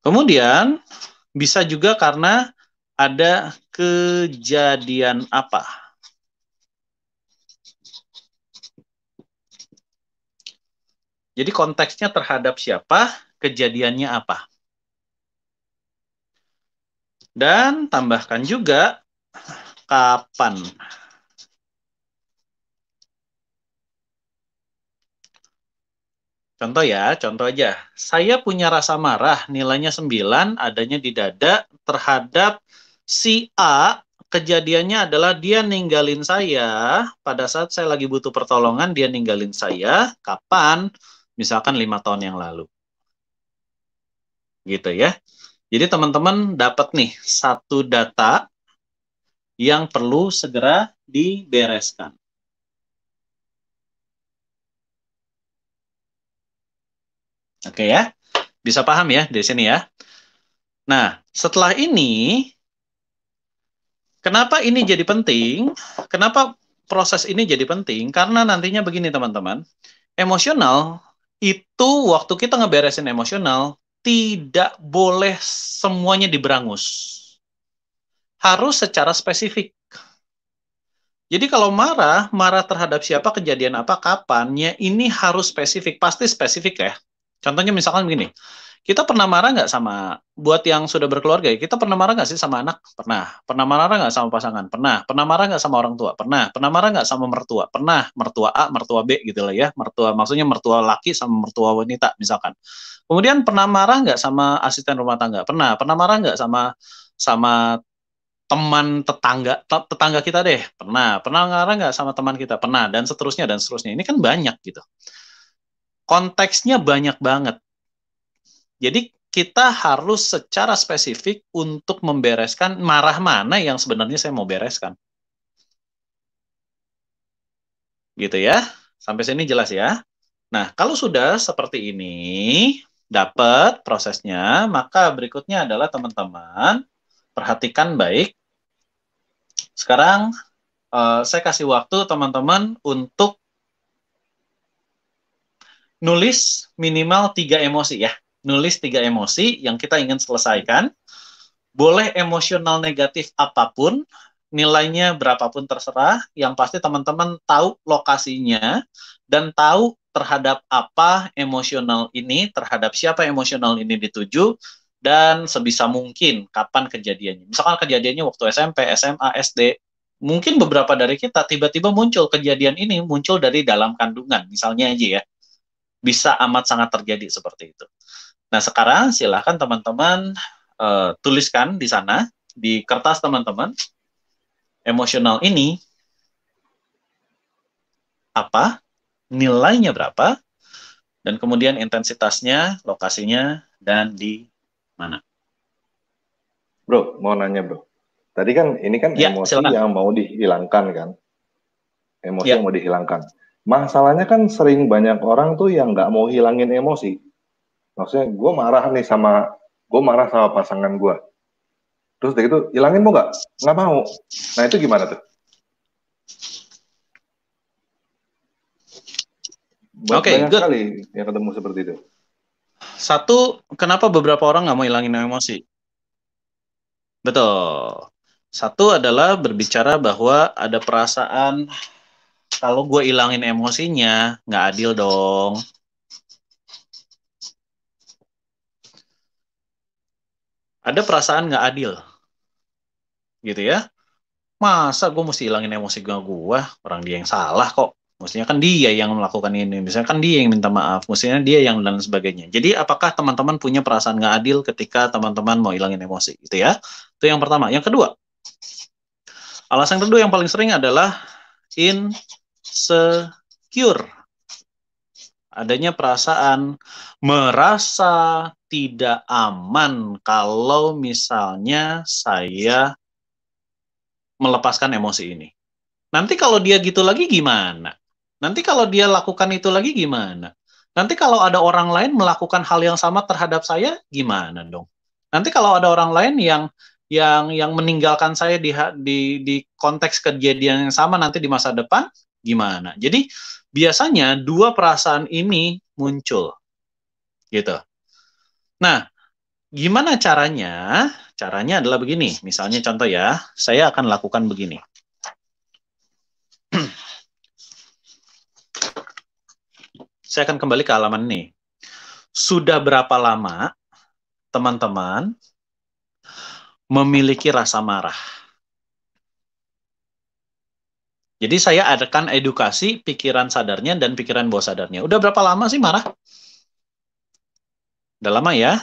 Speaker 2: Kemudian bisa juga karena ada kejadian apa. Jadi konteksnya terhadap siapa, kejadiannya apa. Dan tambahkan juga kapan. Contoh ya, contoh aja. Saya punya rasa marah, nilainya 9, adanya di dada, terhadap si A, kejadiannya adalah dia ninggalin saya, pada saat saya lagi butuh pertolongan, dia ninggalin saya, kapan? Misalkan 5 tahun yang lalu. Gitu ya. Jadi teman-teman dapat nih satu data yang perlu segera dibereskan. Oke ya, bisa paham ya di sini ya. Nah, setelah ini, kenapa ini jadi penting? Kenapa proses ini jadi penting? Karena nantinya begini teman-teman, emosional itu waktu kita ngeberesin emosional, tidak boleh semuanya diberangus. Harus secara spesifik. Jadi kalau marah, marah terhadap siapa, kejadian apa, kapannya, ini harus spesifik. Pasti spesifik ya. Contohnya misalkan begini, kita pernah marah nggak sama, buat yang sudah berkeluarga ya, kita pernah marah nggak sih sama anak? Pernah. Pernah marah nggak sama pasangan? Pernah. Pernah marah nggak sama orang tua? Pernah. Pernah marah nggak sama mertua? Pernah. Mertua A, mertua B gitu lah ya. Mertua, maksudnya mertua laki sama mertua wanita misalkan. Kemudian pernah marah nggak sama asisten rumah tangga? Pernah. Pernah marah nggak sama sama teman tetangga kita deh? Pernah. Pernah marah nggak sama teman kita? Pernah. Dan seterusnya dan seterusnya. Ini kan banyak gitu. Konteksnya banyak banget. Jadi kita harus secara spesifik untuk membereskan marah mana yang sebenarnya saya mau bereskan. Gitu ya. Sampai sini jelas ya. Nah, kalau sudah seperti ini, dapat prosesnya, maka berikutnya adalah teman-teman, perhatikan baik. Sekarang saya kasih waktu teman-teman untuk nulis minimal 3 emosi ya. Nulis 3 emosi yang kita ingin selesaikan. Boleh emosional negatif apapun, nilainya berapapun terserah, yang pasti teman-teman tahu lokasinya dan tahu terhadap apa emosional ini, terhadap siapa emosional ini dituju, dan sebisa mungkin kapan kejadiannya. Misalkan kejadiannya waktu SMP, SMA, SD, mungkin beberapa dari kita tiba-tiba muncul kejadian ini, muncul dari dalam kandungan, misalnya aja ya. Bisa amat sangat terjadi seperti itu. Nah, sekarang silahkan teman-teman tuliskan di sana, di kertas teman-teman, emosional ini apa, nilainya berapa, dan kemudian intensitasnya, lokasinya, dan di mana.
Speaker 1: Bro, mau nanya bro. Tadi kan ini kan
Speaker 2: Ya,
Speaker 1: emosi
Speaker 2: silakan.
Speaker 1: yang mau dihilangkan kan? Emosi
Speaker 2: Ya,
Speaker 1: yang mau dihilangkan. Masalahnya kan sering banyak orang tuh yang nggak mau hilangin emosi. Maksudnya gue marah sama pasangan gue. Terus dari itu hilangin mau nggak? Nggak mau. Nah itu gimana tuh?
Speaker 2: oke,
Speaker 1: Banyak
Speaker 2: good.
Speaker 1: sekali yang ketemu seperti itu.
Speaker 2: Satu, kenapa beberapa orang nggak mau hilangin emosi? Betul. Satu adalah berbicara bahwa ada perasaan, kalau gue hilangin emosinya, nggak adil dong. Ada perasaan nggak adil. Gitu ya. Masa gue mesti hilangin emosi gue, orang dia yang salah kok. Mestinya kan dia yang melakukan ini, misalnya kan dia yang minta maaf, mestinya dia yang dan sebagainya. Jadi apakah teman-teman punya perasaan nggak adil ketika teman-teman mau hilangin emosi, gitu ya? Itu yang pertama. Yang kedua, alasan kedua yang paling sering adalah insecure. Adanya perasaan merasa tidak aman kalau misalnya saya melepaskan emosi ini. Nanti kalau dia gitu lagi gimana? Nanti kalau dia lakukan itu lagi gimana? Nanti kalau ada orang lain melakukan hal yang sama terhadap saya gimana dong? Nanti kalau ada orang lain yang meninggalkan saya di konteks kejadian yang sama nanti di masa depan gimana? Jadi biasanya dua perasaan ini muncul gitu. Nah, gimana caranya? Caranya adalah begini. Misalnya contoh ya, saya akan lakukan begini. Saya akan kembali ke halaman ini. Sudah berapa lama teman-teman memiliki rasa marah? Jadi saya akan edukasi pikiran sadarnya dan pikiran bawah sadarnya. Udah berapa lama sih marah? Udah lama ya?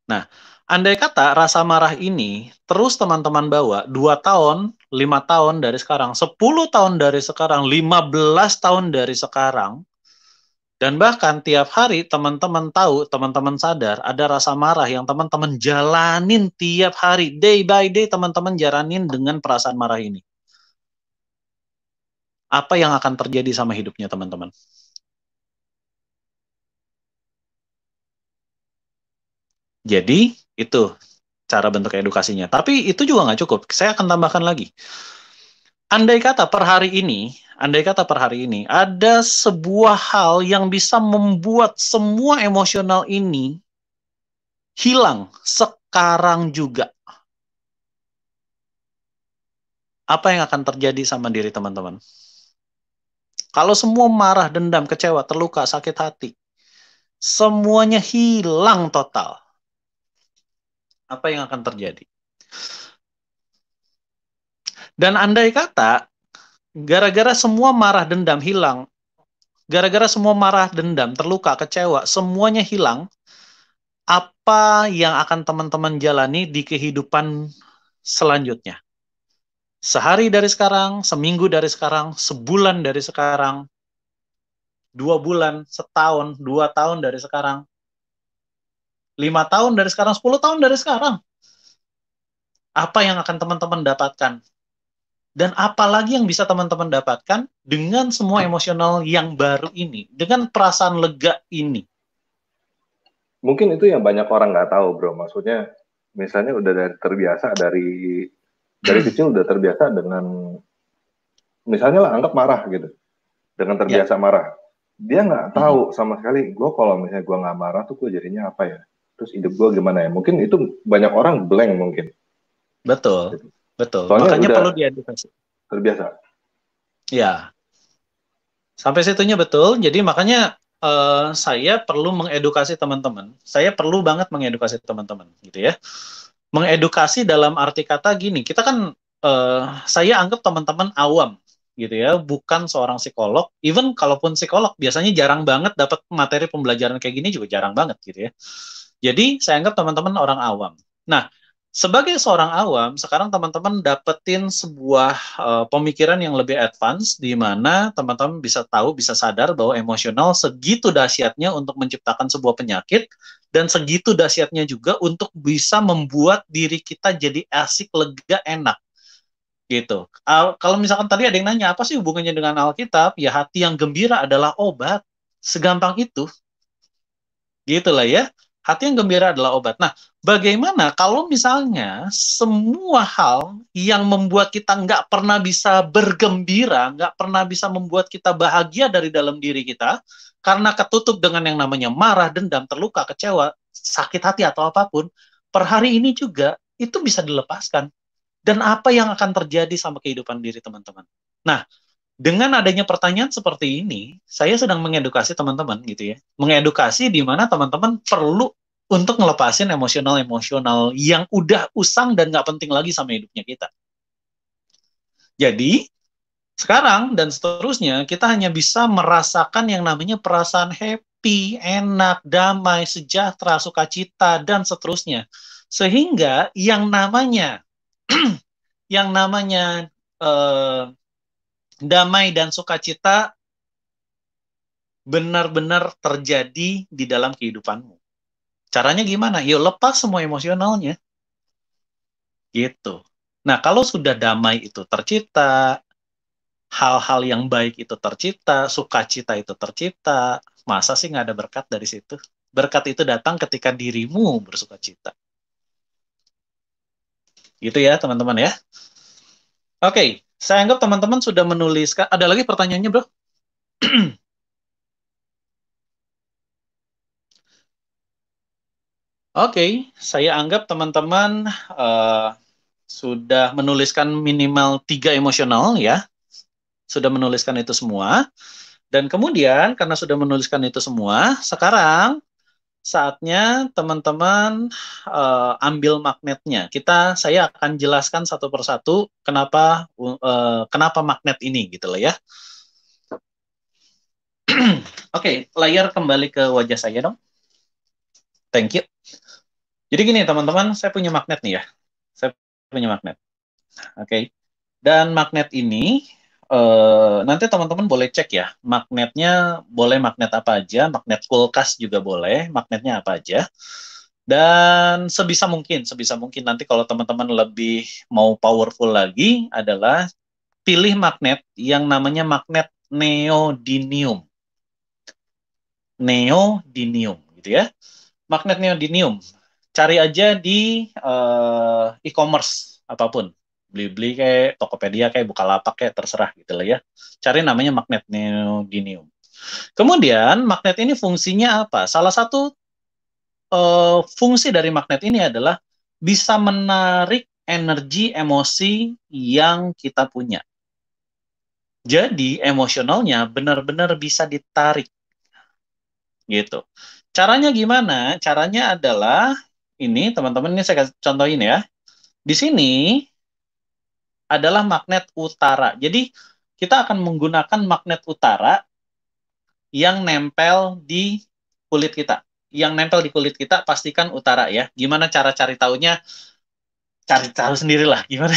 Speaker 2: Nah, andai kata rasa marah ini terus teman-teman bawa 2 tahun, 5 tahun dari sekarang, 10 tahun dari sekarang, 15 tahun dari sekarang, dan bahkan tiap hari teman-teman tahu, teman-teman sadar ada rasa marah yang teman-teman jalanin tiap hari, day by day teman-teman jalanin dengan perasaan marah ini. Apa yang akan terjadi sama hidupnya teman-teman? Jadi itu cara bentuk edukasinya. Tapi itu juga nggak cukup. Saya akan tambahkan lagi. Andai kata per hari ini ada sebuah hal yang bisa membuat semua emosional ini hilang sekarang juga. Apa yang akan terjadi sama diri teman-teman? Kalau semua marah, dendam, kecewa, terluka, sakit hati, semuanya hilang total. Apa yang akan terjadi? Dan andai kata, gara-gara semua marah, dendam hilang, gara-gara semua marah, dendam, terluka, kecewa, semuanya hilang, apa yang akan teman-teman jalani di kehidupan selanjutnya? Sehari dari sekarang, seminggu dari sekarang, sebulan dari sekarang, 2 bulan, setahun, 2 tahun dari sekarang, 5 tahun dari sekarang, 10 tahun dari sekarang. Apa yang akan teman-teman dapatkan? Dan apa lagi yang bisa teman-teman dapatkan dengan semua emosional yang baru ini, dengan perasaan lega ini?
Speaker 1: Mungkin itu yang banyak orang nggak tahu, bro. Maksudnya, misalnya udah terbiasa dari kecil udah terbiasa dengan, misalnya lah anggap marah gitu, dengan terbiasa marah. Dia nggak tahu sama sekali, gue kalau misalnya gue nggak marah tuh gue jadinya apa ya? Terus hidup gue gimana ya? Mungkin itu banyak orang blank mungkin.
Speaker 2: Betul, betul.
Speaker 1: Soalnya
Speaker 2: Makanya
Speaker 1: udah
Speaker 2: perlu diedukasi.
Speaker 1: terbiasa.
Speaker 2: Ya, sampai situnya betul. Jadi makanya saya perlu mengedukasi teman-teman. Saya perlu banget mengedukasi teman-teman, gitu ya. Mengedukasi dalam arti kata gini, kita kan saya anggap teman-teman awam, gitu ya, bukan seorang psikolog. Even kalaupun psikolog, biasanya jarang banget dapat materi pembelajaran kayak gini juga jarang banget, gitu ya. Jadi saya anggap teman-teman orang awam. Nah, sebagai seorang awam, sekarang teman-teman dapetin sebuah pemikiran yang lebih advance, di mana teman-teman bisa tahu, bisa sadar bahwa emosional segitu dahsyatnya untuk menciptakan sebuah penyakit, dan segitu dahsyatnya juga untuk bisa membuat diri kita jadi asik, lega, enak. Gitu. Kalau misalkan tadi ada yang nanya, apa sih hubungannya dengan Alkitab? Ya, hati yang gembira adalah obat. Segampang itu. Gitu lah ya. Hati yang gembira adalah obat. Nah, bagaimana kalau misalnya semua hal yang membuat kita nggak pernah bisa bergembira, nggak pernah bisa membuat kita bahagia dari dalam diri kita, karena ketutup dengan yang namanya marah, dendam, terluka, kecewa, sakit hati, atau apapun, per hari ini juga itu bisa dilepaskan. Dan apa yang akan terjadi sama kehidupan diri teman-teman? Nah, dengan adanya pertanyaan seperti ini, saya sedang mengedukasi teman-teman gitu ya. Mengedukasi di mana teman-teman perlu untuk ngelepasin emosional-emosional yang udah usang dan nggak penting lagi sama hidupnya kita. Jadi, sekarang dan seterusnya, kita hanya bisa merasakan yang namanya perasaan happy, enak, damai, sejahtera, sukacita, dan seterusnya. Sehingga yang namanya eh, damai dan sukacita benar-benar terjadi di dalam kehidupanmu. Caranya gimana? Yuk lepas semua emosionalnya. Gitu. Nah, kalau sudah damai itu tercipta, hal-hal yang baik itu tercipta, sukacita itu tercipta, masa sih nggak ada berkat dari situ? Berkat itu datang ketika dirimu bersukacita. Gitu ya, teman-teman ya. Oke, saya anggap teman-teman sudah menuliskan. Ada lagi pertanyaannya, bro? Oke, saya anggap teman-teman sudah menuliskan minimal 3 emosional ya. Sudah menuliskan itu semua. Dan kemudian karena sudah menuliskan itu semua, sekarang saatnya teman-teman ambil magnetnya. Saya akan jelaskan satu persatu kenapa magnet ini gitu loh ya. Oke, layar kembali ke wajah saya dong. Thank you. Jadi gini teman-teman, saya punya magnet nih ya. Saya punya magnet. Oke. Dan magnet ini nanti teman-teman boleh cek ya. Magnetnya boleh magnet apa aja, magnet kulkas juga boleh, magnetnya apa aja. Dan sebisa mungkin nanti kalau teman-teman lebih mau powerful lagi adalah pilih magnet yang namanya magnet neodymium. Neodymium gitu ya. Magnet neodymium. Cari aja di e-commerce apapun. Beli-beli kayak Tokopedia kayak Bukalapak kayak terserah gitu lah ya. Cari namanya magnet neodymium. Kemudian magnet ini fungsinya apa? Salah satu fungsi dari magnet ini adalah bisa menarik energi emosi yang kita punya. Jadi emosionalnya benar-benar bisa ditarik gitu. Caranya gimana? Caranya adalah ini teman-teman ini saya contohin ya. Di sini adalah magnet utara. Jadi kita akan menggunakan magnet utara yang nempel di kulit kita. Yang nempel di kulit kita pastikan utara ya. Gimana cara cari taunya? Cari tahu sendirilah. Gimana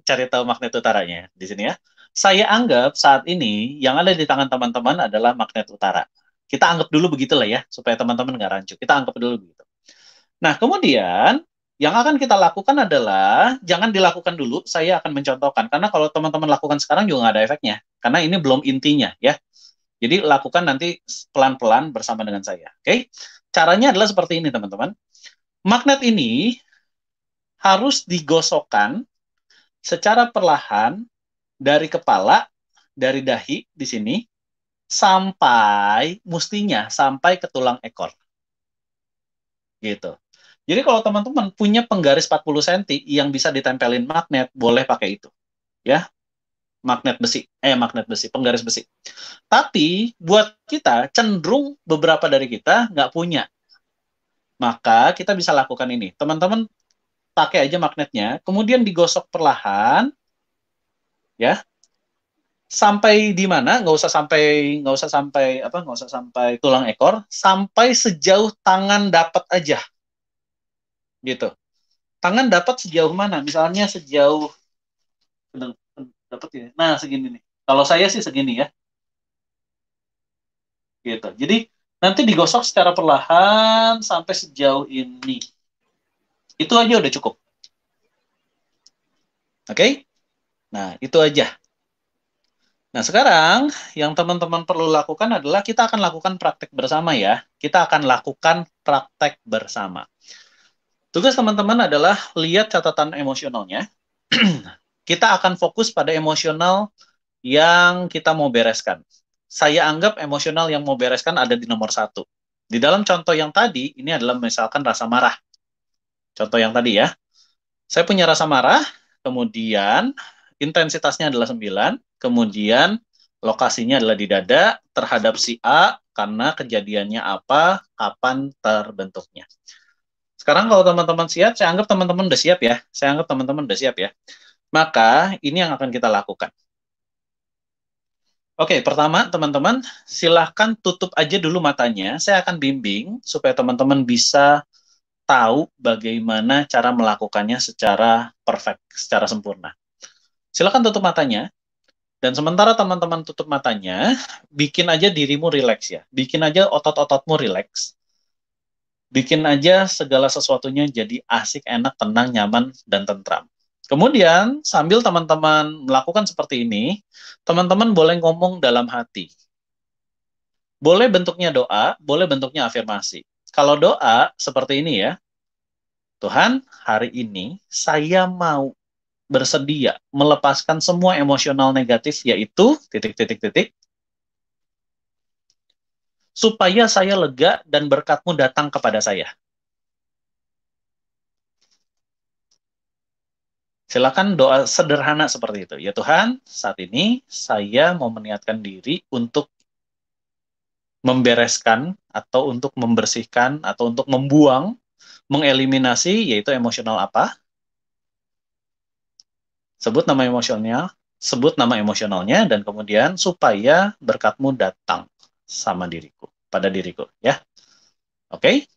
Speaker 2: cari tahu magnet utaranya di sini ya. Saya anggap saat ini yang ada di tangan teman-teman adalah magnet utara. Kita anggap dulu begitulah ya, supaya teman-teman nggak rancu. Kita anggap dulu begitu. Nah, kemudian yang akan kita lakukan adalah, jangan dilakukan dulu, saya akan mencontohkan. Karena kalau teman-teman lakukan sekarang juga nggak ada efeknya. Karena ini belum intinya ya. Jadi lakukan nanti pelan-pelan bersama dengan saya. Oke? Caranya adalah seperti ini teman-teman. Magnet ini harus digosokkan secara perlahan dari kepala, dari dahi di sini, sampai ke tulang ekor. Gitu. Jadi kalau teman-teman punya penggaris 40 cm yang bisa ditempelin magnet, boleh pakai itu. Ya, magnet besi, penggaris besi. Tapi buat kita, cenderung beberapa dari kita nggak punya. Maka kita bisa lakukan ini. Teman-teman pakai aja magnetnya, kemudian digosok perlahan, ya, sampai di mana? Nggak usah sampai tulang ekor, sampai sejauh tangan dapat aja, gitu. Tangan dapat sejauh mana? Misalnya sejauh dapat ya. Nah, segini nih. Kalau saya sih segini ya. Gitu. Jadi nanti digosok secara perlahan sampai sejauh ini. Itu aja udah cukup. Oke? Nah, itu aja. Nah, sekarang yang teman-teman perlu lakukan adalah kita akan lakukan praktek bersama ya. Kita akan lakukan praktek bersama. Tugas teman-teman adalah lihat catatan emosionalnya. Kita akan fokus pada emosional yang kita mau bereskan. Saya anggap emosional yang mau bereskan ada di nomor 1. Di dalam contoh yang tadi, ini adalah misalkan rasa marah. Contoh yang tadi ya. Saya punya rasa marah, kemudian intensitasnya adalah 9, kemudian lokasinya adalah di dada terhadap si A, karena kejadiannya apa, kapan terbentuknya. Sekarang kalau teman-teman siap, saya anggap teman-teman udah siap ya. Saya anggap teman-teman udah siap ya. Maka ini yang akan kita lakukan. Oke, pertama teman-teman, silahkan tutup aja dulu matanya. Saya akan bimbing supaya teman-teman bisa tahu bagaimana cara melakukannya secara perfect, secara sempurna. Silahkan tutup matanya. Dan sementara teman-teman tutup matanya, bikin aja dirimu rileks ya. Bikin aja otot-ototmu rileks. Bikin aja segala sesuatunya jadi asik, enak, tenang, nyaman, dan tentram. Kemudian, sambil teman-teman melakukan seperti ini, teman-teman boleh ngomong dalam hati. Boleh bentuknya doa, boleh bentuknya afirmasi. Kalau doa, seperti ini ya. Tuhan, hari ini saya mau bersedia melepaskan semua emosional negatif, yaitu titik-titik-titik, supaya saya lega dan berkat-Mu datang kepada saya. Silakan doa sederhana seperti itu. Ya Tuhan, saat ini saya mau meniatkan diri untuk membereskan atau untuk membersihkan atau untuk membuang, mengeliminasi, yaitu emosional apa? Sebut nama emosionalnya, sebut nama emosionalnya, dan kemudian supaya berkat-Mu datang sama diriku, pada diriku, ya. Oke?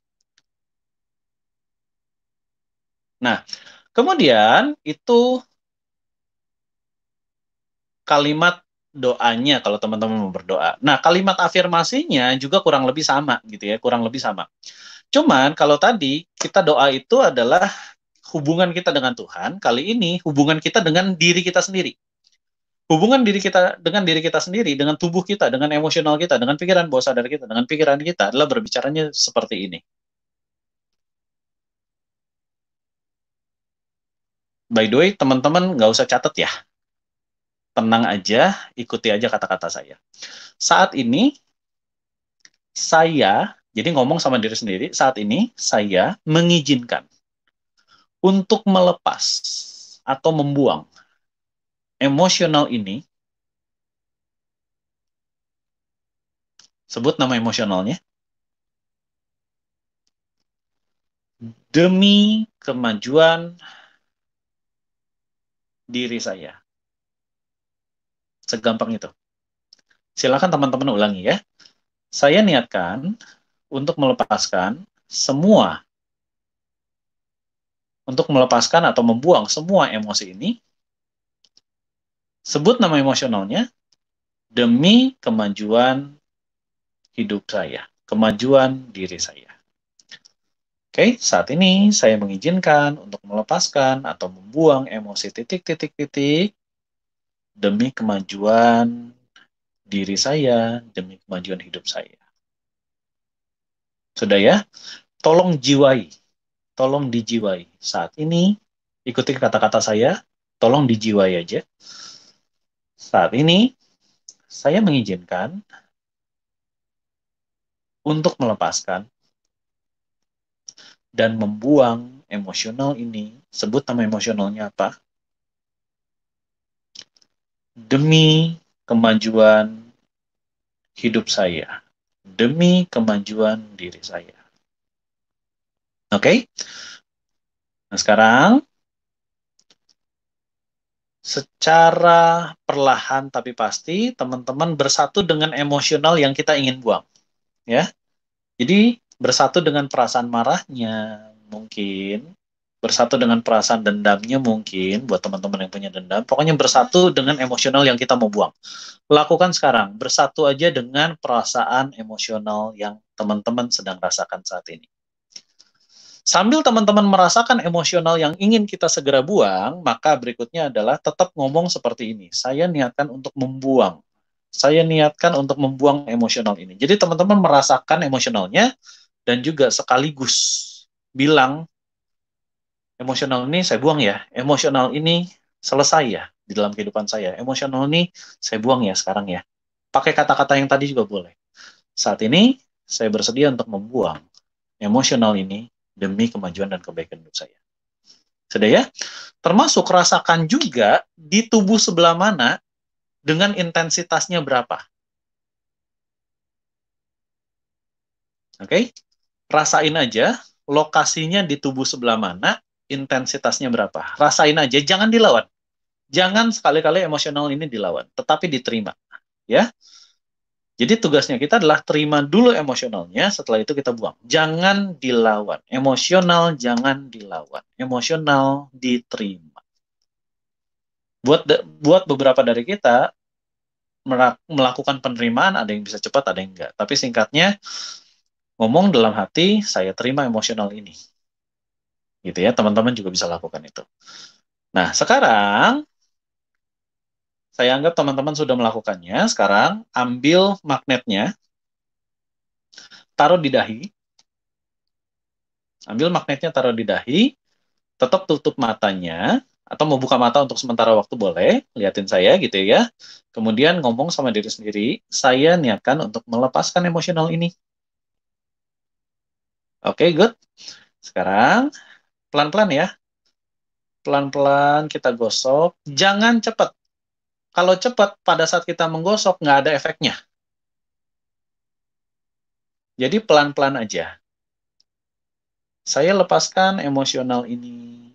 Speaker 2: Nah, kemudian itu kalimat doanya kalau teman-teman mau berdoa. Nah, kalimat afirmasinya juga kurang lebih sama gitu ya, kurang lebih sama. Cuman kalau tadi kita doa itu adalah hubungan kita dengan Tuhan, kali ini hubungan kita dengan diri kita sendiri. Hubungan diri kita dengan diri kita sendiri, dengan tubuh kita, dengan emosional kita, dengan pikiran bawah sadar kita, dengan pikiran kita adalah berbicaranya seperti ini. By the way, teman-teman nggak usah catat ya. Tenang aja, ikuti aja kata-kata saya. Saat ini, jadi ngomong sama diri sendiri, saat ini saya mengizinkan untuk melepas atau membuang emosional ini. Sebut nama emosionalnya. Demi kemajuan diri saya. Segampang itu. Silakan teman-teman ulangi ya. Saya niatkan untuk melepaskan semua, untuk melepaskan atau membuang semua emosi ini. Sebut nama emosionalnya demi kemajuan hidup saya, kemajuan diri saya. Oke, saat ini saya mengizinkan untuk melepaskan atau membuang emosi titik-titik-titik demi kemajuan diri saya, demi kemajuan hidup saya. Sudah ya? Tolong jiwai, tolong dijiwai. Saat ini, ikuti kata-kata saya, tolong dijiwai aja. Saat ini, saya mengizinkan untuk melepaskan dan membuang emosional ini. Sebut nama emosionalnya apa? Demi kemajuan hidup saya. Demi kemajuan diri saya. Oke? Nah, sekarang secara perlahan tapi pasti teman-teman bersatu dengan emosional yang kita ingin buang, ya. Jadi bersatu dengan perasaan marahnya mungkin, bersatu dengan perasaan dendamnya mungkin buat teman-teman yang punya dendam. Pokoknya bersatu dengan emosional yang kita mau buang. Lakukan sekarang, bersatu aja dengan perasaan emosional yang teman-teman sedang rasakan saat ini. Sambil teman-teman merasakan emosional yang ingin kita segera buang, maka berikutnya adalah tetap ngomong seperti ini. Saya niatkan untuk membuang. Saya niatkan untuk membuang emosional ini. Jadi teman-teman merasakan emosionalnya dan juga sekaligus bilang, emosional ini saya buang ya. Emosional ini selesai ya di dalam kehidupan saya. Emosional ini saya buang ya sekarang ya. Pakai kata-kata yang tadi juga boleh. Saat ini saya bersedia untuk membuang emosional ini demi kemajuan dan kebaikan hidup saya. Sudah ya? Termasuk rasakan juga di tubuh sebelah mana dengan intensitasnya berapa. Oke? Rasain aja lokasinya di tubuh sebelah mana, intensitasnya berapa. Rasain aja, jangan dilawan. Jangan sekali-kali emosional ini dilawan, tetapi diterima. Ya. Jadi tugasnya kita adalah terima dulu emosionalnya, setelah itu kita buang. Jangan dilawan. Emosional jangan dilawan. Emosional diterima. Buat beberapa dari kita melakukan penerimaan, ada yang bisa cepat, ada yang enggak. Tapi singkatnya, ngomong dalam hati, saya terima emosional ini. Gitu ya, teman-teman juga bisa lakukan itu. Nah, sekarang saya anggap teman-teman sudah melakukannya. Sekarang ambil magnetnya, taruh di dahi. Ambil magnetnya, taruh di dahi. Tetap tutup matanya. Atau mau buka mata untuk sementara waktu boleh. Liatin saya gitu ya. Kemudian ngomong sama diri sendiri. Saya niatkan untuk melepaskan emosional ini. Oke, good. Sekarang pelan-pelan ya. Pelan-pelan kita gosok. Jangan cepat. Kalau cepat, pada saat kita menggosok, nggak ada efeknya. Jadi pelan-pelan aja. Saya lepaskan emosional ini.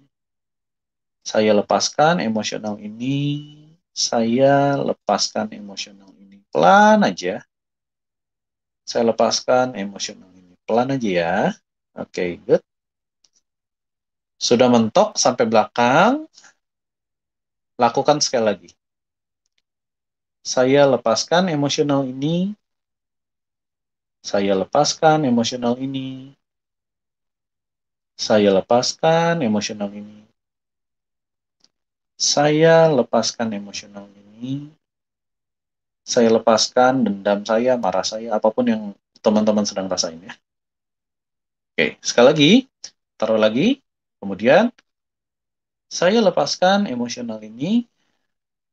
Speaker 2: Saya lepaskan emosional ini. Saya lepaskan emosional ini. Pelan aja. Saya lepaskan emosional ini. Pelan aja ya. Oke, good. Sudah mentok sampai belakang. Lakukan sekali lagi. Saya lepaskan emosional ini. Saya lepaskan emosional ini. Saya lepaskan emosional ini. Saya lepaskan emosional ini. Saya lepaskan dendam saya, marah saya, apapun yang teman-teman sedang rasain ya. Oke, sekali lagi, taruh lagi. Kemudian, saya lepaskan emosional ini.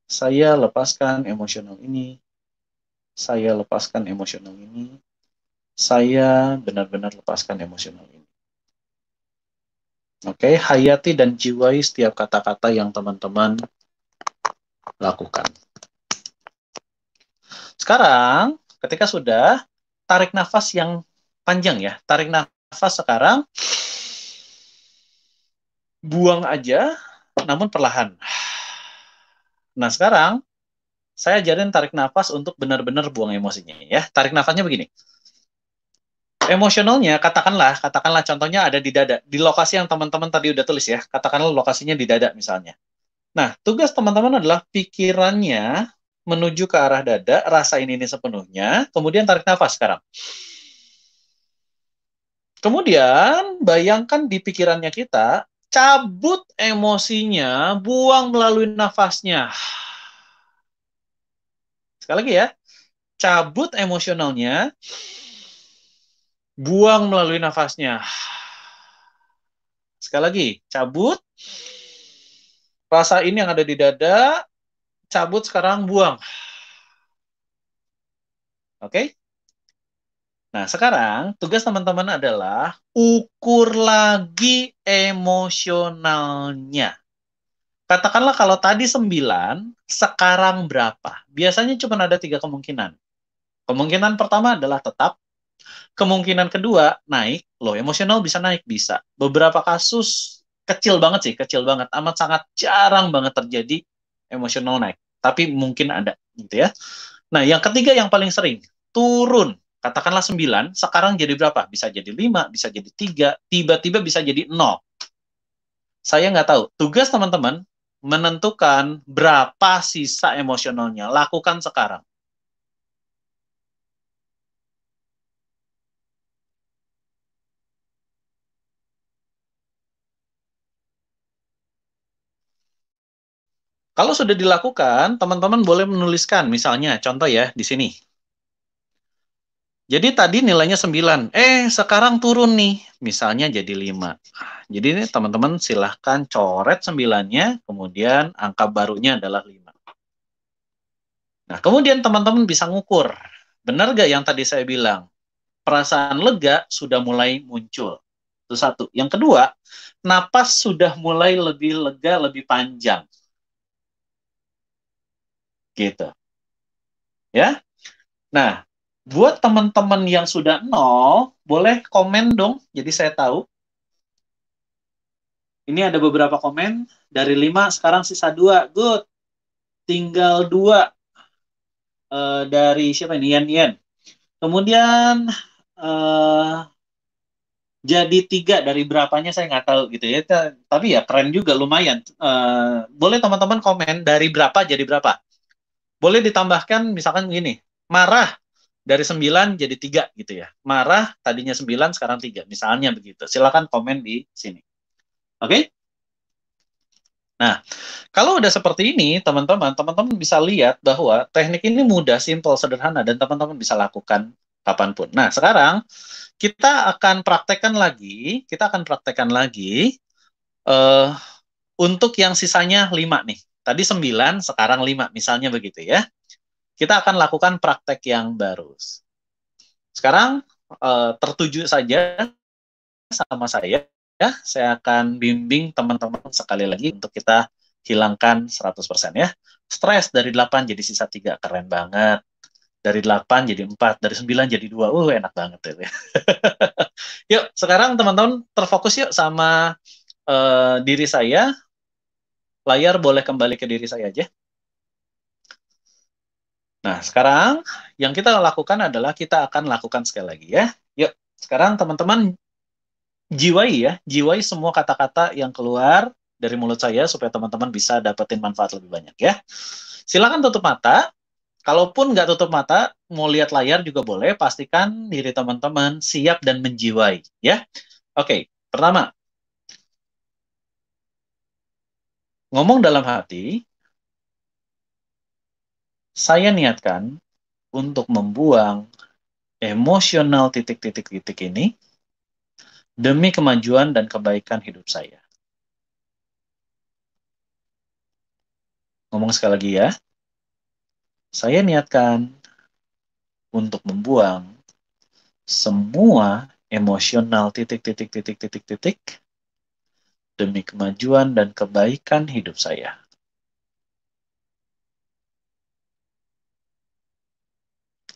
Speaker 2: Saya lepaskan emosional ini. Saya lepaskan emosional ini. Saya benar-benar lepaskan emosional ini. Oke, hayati dan jiwai setiap kata-kata yang teman-teman lakukan. Sekarang, ketika sudah, tarik nafas yang panjang ya. Tarik nafas sekarang. Buang aja, namun perlahan. Nah, sekarang, saya ajarin tarik nafas untuk benar-benar buang emosinya ya. Tarik nafasnya begini. Emosionalnya, katakanlah contohnya ada di dada. Di lokasi yang teman-teman tadi udah tulis ya. Katakanlah lokasinya di dada misalnya. Nah, tugas teman-teman adalah pikirannya menuju ke arah dada, rasain ini sepenuhnya, kemudian tarik nafas sekarang. Kemudian, bayangkan di pikirannya kita, cabut emosinya, buang melalui nafasnya. Sekali lagi ya, cabut emosionalnya, buang melalui nafasnya. Sekali lagi, cabut, rasain yang ada di dada, cabut sekarang, buang. Oke? Nah, sekarang tugas teman-teman adalah ukur lagi emosionalnya. Katakanlah kalau tadi 9, sekarang berapa? Biasanya cuma ada 3 kemungkinan. Kemungkinan pertama adalah tetap. Kemungkinan kedua, naik. Loh, emosional bisa naik? Bisa. Beberapa kasus, kecil banget sih, kecil banget. Amat sangat jarang banget terjadi emosional naik. Tapi mungkin ada, gitu ya. Nah, yang ketiga yang paling sering, turun. Katakanlah 9, sekarang jadi berapa? Bisa jadi 5, bisa jadi 3, tiba-tiba bisa jadi 0. Saya nggak tahu. Tugas teman-teman menentukan berapa sisa emosionalnya. Lakukan sekarang. Kalau sudah dilakukan, teman-teman boleh menuliskan. Misalnya, contoh ya, di sini. Jadi tadi nilainya 9. Sekarang turun nih. Misalnya jadi 5. Jadi ini teman-teman silahkan coret 9-nya, kemudian angka barunya adalah 5. Nah, kemudian teman-teman bisa ngukur. Benar nggak yang tadi saya bilang? Perasaan lega sudah mulai muncul. Itu satu. Yang kedua, napas sudah mulai lebih lega, lebih panjang. Gitu. Ya. Nah, buat teman-teman yang sudah 0, boleh komen dong. Jadi saya tahu. Ini ada beberapa komen. Dari 5, sekarang sisa 2. Good. Tinggal 2 dari siapa ini? Yen Yen. Kemudian jadi 3 dari berapanya saya nggak tahu gitu ya. Tapi ya keren juga, lumayan. Boleh teman-teman komen dari berapa jadi berapa. Boleh ditambahkan misalkan gini, marah dari 9 jadi 3 gitu ya. Marah tadinya 9 sekarang 3. Misalnya begitu. Silakan komen di sini. Oke? Nah, kalau udah seperti ini, teman-teman bisa lihat bahwa teknik ini mudah, simple, sederhana, dan teman-teman bisa lakukan kapanpun. Nah, sekarang kita akan praktekkan lagi uh, untuk yang sisanya 5 nih. Tadi 9, sekarang 5, misalnya begitu ya. Kita akan lakukan praktek yang baru. Sekarang tertuju saja sama saya. Ya, saya akan bimbing teman-teman sekali lagi untuk kita hilangkan 100% ya. Stres dari 8 jadi sisa 3, keren banget. Dari 8 jadi 4, dari 9 jadi 2, enak banget ya. Yuk, sekarang teman-teman terfokus yuk sama diri saya. Layar boleh kembali ke diri saya aja. Nah, sekarang yang kita lakukan adalah kita akan lakukan sekali lagi ya. Yuk, sekarang teman-teman jiwai semua kata-kata yang keluar dari mulut saya supaya teman-teman bisa dapetin manfaat lebih banyak ya. Silakan tutup mata. Kalaupun nggak tutup mata, mau lihat layar juga boleh. Pastikan diri teman-teman siap dan menjiwai ya. Oke, pertama, ngomong dalam hati, saya niatkan untuk membuang emosional titik-titik-titik ini demi kemajuan dan kebaikan hidup saya. Ngomong sekali lagi ya. Saya niatkan untuk membuang semua emosional titik-titik-titik-titik-titik demi kemajuan dan kebaikan hidup saya.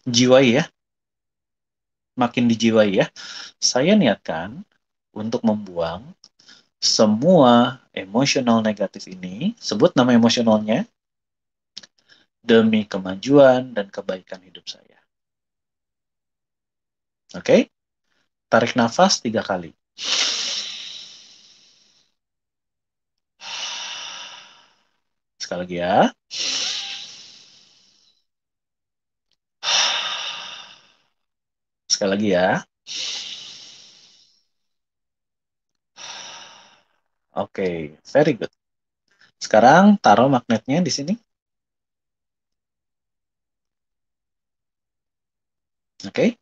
Speaker 2: Jiwai ya. Makin dijiwai ya. Saya niatkan untuk membuang semua emosional negatif ini, sebut nama emosionalnya, demi kemajuan dan kebaikan hidup saya. Oke? Tarik nafas 3 kali. Sekali lagi ya. Sekali lagi ya. Oke, very good. Sekarang taruh magnetnya di sini. Oke.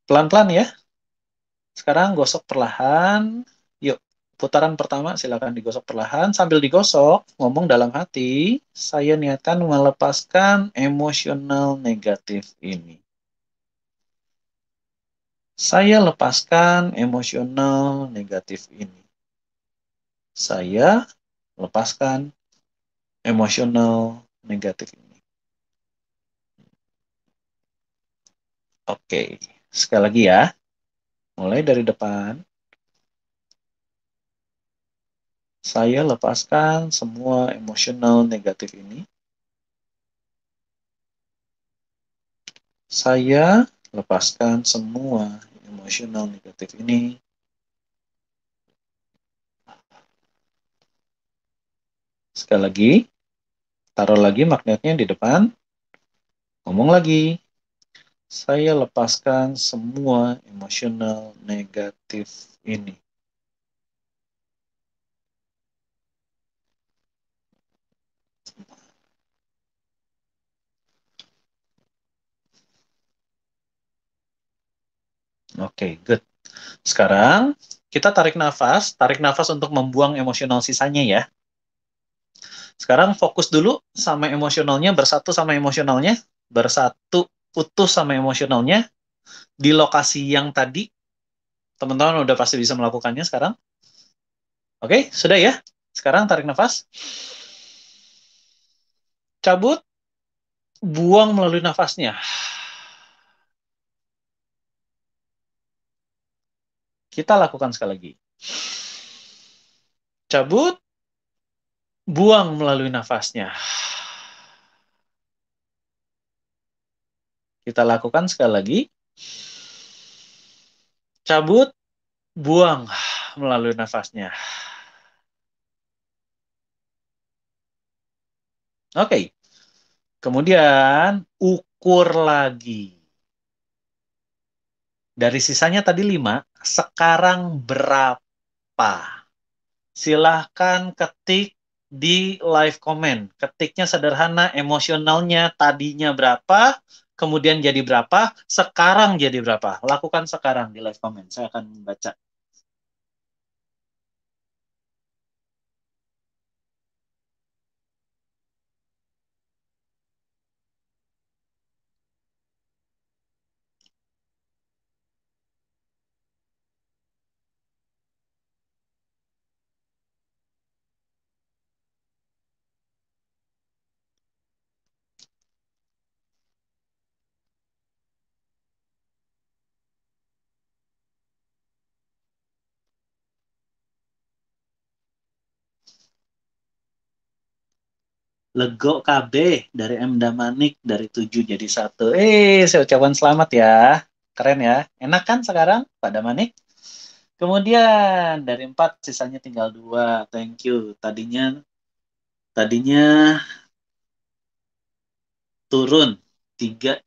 Speaker 2: Pelan-pelan ya. Sekarang gosok perlahan. Yuk, putaran pertama silakan digosok perlahan. Sambil digosok, ngomong dalam hati, saya niatkan melepaskan emosional negatif ini. Saya lepaskan emosional negatif ini. Saya lepaskan emosional negatif ini. Oke, sekali lagi ya. Mulai dari depan. Saya lepaskan semua emosional negatif ini. Saya lepaskan semua emosional negatif ini. Sekali lagi, taruh lagi magnetnya di depan. Ngomong lagi. Saya lepaskan semua emosional negatif ini. Oke, good. Sekarang kita tarik nafas untuk membuang emosional sisanya ya. Sekarang fokus dulu sama emosionalnya, bersatu sama emosionalnya, bersatu utuh sama emosionalnya di lokasi yang tadi. Teman-teman udah pasti bisa melakukannya sekarang. Oke, sudah ya. Sekarang tarik nafas. Cabut, buang melalui nafasnya. Kita lakukan sekali lagi. Cabut, buang melalui nafasnya. Kita lakukan sekali lagi. Cabut, buang melalui nafasnya. Oke. Kemudian ukur lagi. Dari sisanya tadi 5, sekarang berapa? Silahkan ketik di live comment. Ketiknya sederhana, emosionalnya tadinya berapa, kemudian jadi berapa, sekarang jadi berapa. Lakukan sekarang di live comment. Saya akan membaca. Lego KB dari M Damanik dari 7 jadi 1. Saya ucapkan selamat ya. Keren ya. Enak kan sekarang Pak Damanik? Kemudian dari 4 sisanya tinggal 2. Thank you. Tadinya turun 3,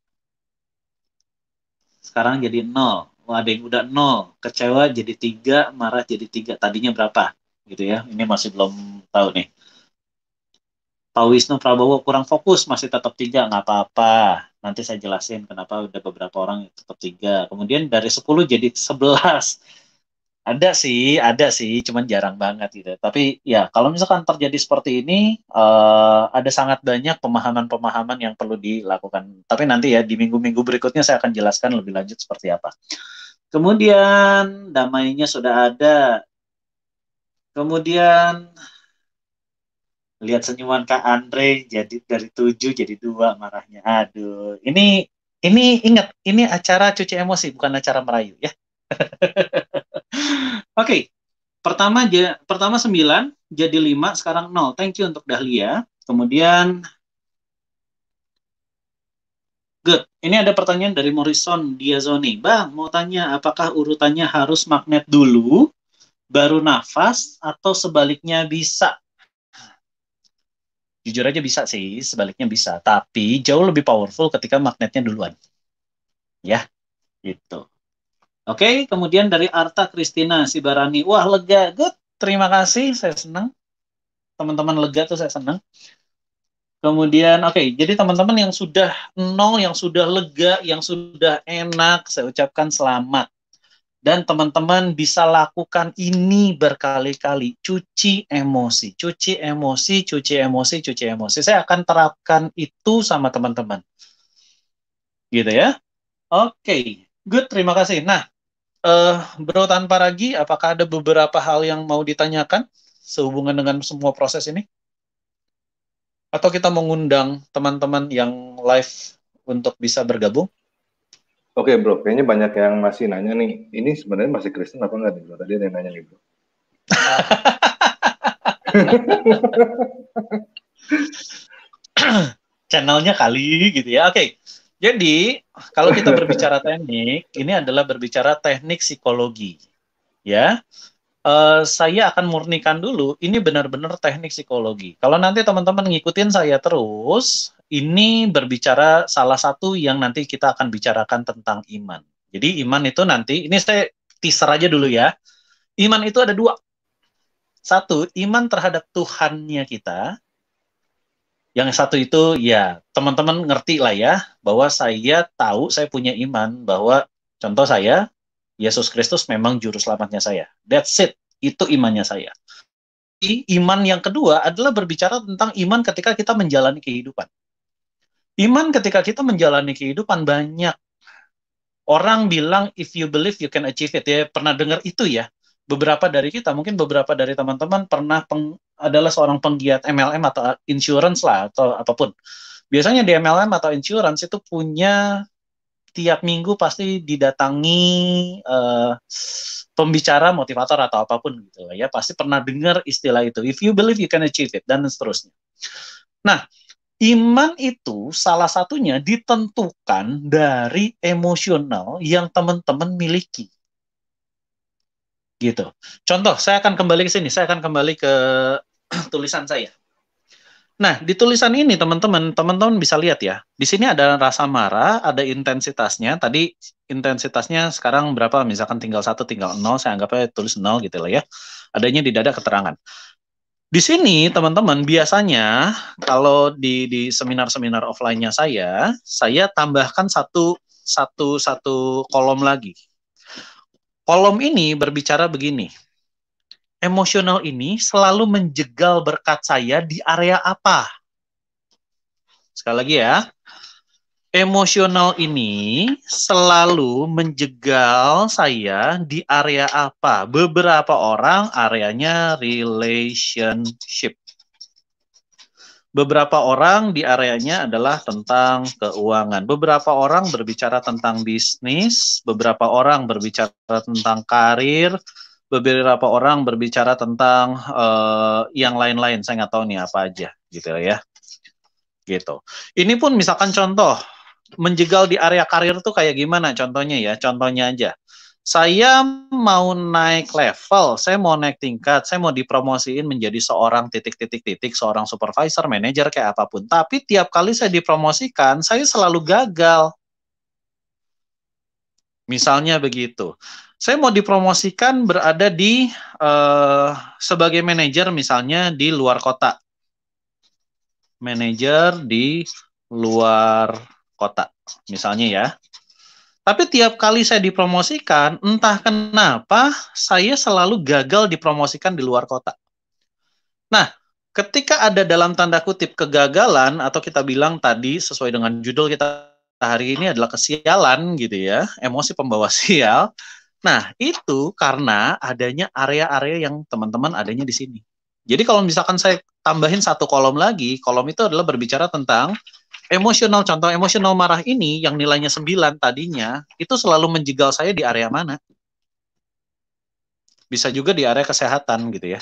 Speaker 2: sekarang jadi 0. Wah, ada yang udah 0. Kecewa jadi 3, marah jadi 3. Tadinya berapa? Gitu ya. Ini masih belum tahu nih. Pak Wisnu Prabowo kurang fokus, masih tetap 3, nggak apa-apa. Nanti saya jelasin kenapa udah beberapa orang tetap 3. Kemudian dari 10 jadi 11. Ada sih, cuman jarang banget gitu. Tapi ya, kalau misalkan terjadi seperti ini, ada sangat banyak pemahaman-pemahaman yang perlu dilakukan. Tapi nanti ya, di minggu-minggu berikutnya saya akan jelaskan lebih lanjut seperti apa. Kemudian, damainya sudah ada. Kemudian, lihat senyuman Kak Andre, jadi dari 7 jadi 2 marahnya. Aduh, ini ingat, ini acara cuci emosi, bukan acara merayu ya. Oke, pertama 9 jadi 5, sekarang 0. Thank you untuk Dahlia. Kemudian good. Ini ada pertanyaan dari Morrison Diazoni. Bang, mau tanya apakah urutannya harus magnet dulu baru nafas atau sebaliknya bisa? Jujur aja bisa sih, sebaliknya bisa, tapi jauh lebih powerful ketika magnetnya duluan. Ya, gitu. Oke, kemudian dari Arta Kristina Sibarani. Wah, lega. Good. Terima kasih, saya senang. Teman-teman lega tuh saya senang. Kemudian, oke, jadi teman-teman yang sudah 0, yang sudah lega, yang sudah enak, saya ucapkan selamat. Dan teman-teman bisa lakukan ini berkali-kali. Cuci emosi, cuci emosi, cuci emosi, cuci emosi. Saya akan terapkan itu sama teman-teman. Gitu ya. Oke, good, terima kasih. Nah, Bro Tanpa Ragi, apakah ada beberapa hal yang mau ditanyakan sehubungan dengan semua proses ini? Atau kita mengundang teman-teman yang live untuk bisa bergabung?
Speaker 1: Oke bro, kayaknya banyak yang masih nanya nih, ini sebenarnya masih Kristen apa enggak nih bro? Tadi ada yang nanya nih bro.
Speaker 2: Channelnya kali gitu ya. Oke, jadi kalau kita berbicara teknik, ini adalah berbicara teknik psikologi. Ya, saya akan murnikan dulu, ini benar-benar teknik psikologi. Kalau nanti teman-teman ngikutin saya terus, ini berbicara salah satu yang nanti kita akan bicarakan tentang iman. Jadi iman itu nanti, ini saya teaser aja dulu ya. Iman itu ada 2. Satu, iman terhadap Tuhannya kita. Yang satu itu ya teman-teman ngerti lah ya, bahwa saya tahu, saya punya iman bahwa contoh saya, Yesus Kristus memang juru selamatnya saya. That's it. Itu imannya saya. Iman yang kedua adalah berbicara tentang iman ketika kita menjalani kehidupan. Iman ketika kita menjalani kehidupan, banyak orang bilang if you believe you can achieve it. Ya, pernah dengar itu ya. Beberapa dari kita, mungkin beberapa dari teman-teman pernah adalah seorang penggiat MLM atau insurance lah atau apapun. Biasanya di MLM atau insurance itu punya tiap minggu pasti didatangi pembicara, motivator atau apapun gitu lah ya, pasti pernah dengar istilah itu. If you believe you can achieve it, dan seterusnya. Nah, iman itu salah satunya ditentukan dari emosional yang teman-teman miliki. Gitu. Contoh, saya akan kembali ke sini, saya akan kembali ke tulisan saya. Nah, di tulisan ini teman-teman bisa lihat ya. Di sini ada rasa marah, ada intensitasnya. Tadi intensitasnya sekarang berapa? Misalkan tinggal 1, tinggal 0, saya anggapnya tulis 0 gitu lah ya. Adanya di dada keterangan. Di sini teman-teman biasanya kalau di seminar-seminar offline-nya saya tambahkan satu kolom lagi. Kolom ini berbicara begini. Emosional ini selalu menjegal berkat saya di area apa? Sekali lagi ya. Emosional ini selalu menjegal saya di area apa? Beberapa orang areanya relationship. Beberapa orang di areanya adalah tentang keuangan. Beberapa orang berbicara tentang bisnis. Beberapa orang berbicara tentang karir. Beberapa orang berbicara tentang yang lain-lain, saya nggak tahu nih apa aja gitu ya. Gitu. Ini pun misalkan contoh menjegal di area karir tuh kayak gimana contohnya ya? Contohnya aja. Saya mau naik level, saya mau naik tingkat, saya mau dipromosiin menjadi seorang titik-titik-titik, seorang supervisor, manajer kayak apapun. Tapi tiap kali saya dipromosikan, saya selalu gagal. Misalnya begitu. Saya mau dipromosikan berada di sebagai manajer misalnya di luar kota. Manajer di luar kota, misalnya ya. Tapi tiap kali saya dipromosikan, entah kenapa saya selalu gagal dipromosikan di luar kota. Nah, ketika ada dalam tanda kutip kegagalan, atau kita bilang tadi sesuai dengan judul kita hari ini adalah kesialan gitu ya, emosi pembawa sial. Nah, itu karena adanya area-area yang teman-teman adanya di sini. Jadi kalau misalkan saya tambahin satu kolom lagi, kolom itu adalah berbicara tentang emosional. Contoh emosional marah ini yang nilainya 9 tadinya, itu selalu menjegal saya di area mana? Bisa juga di area kesehatan gitu ya.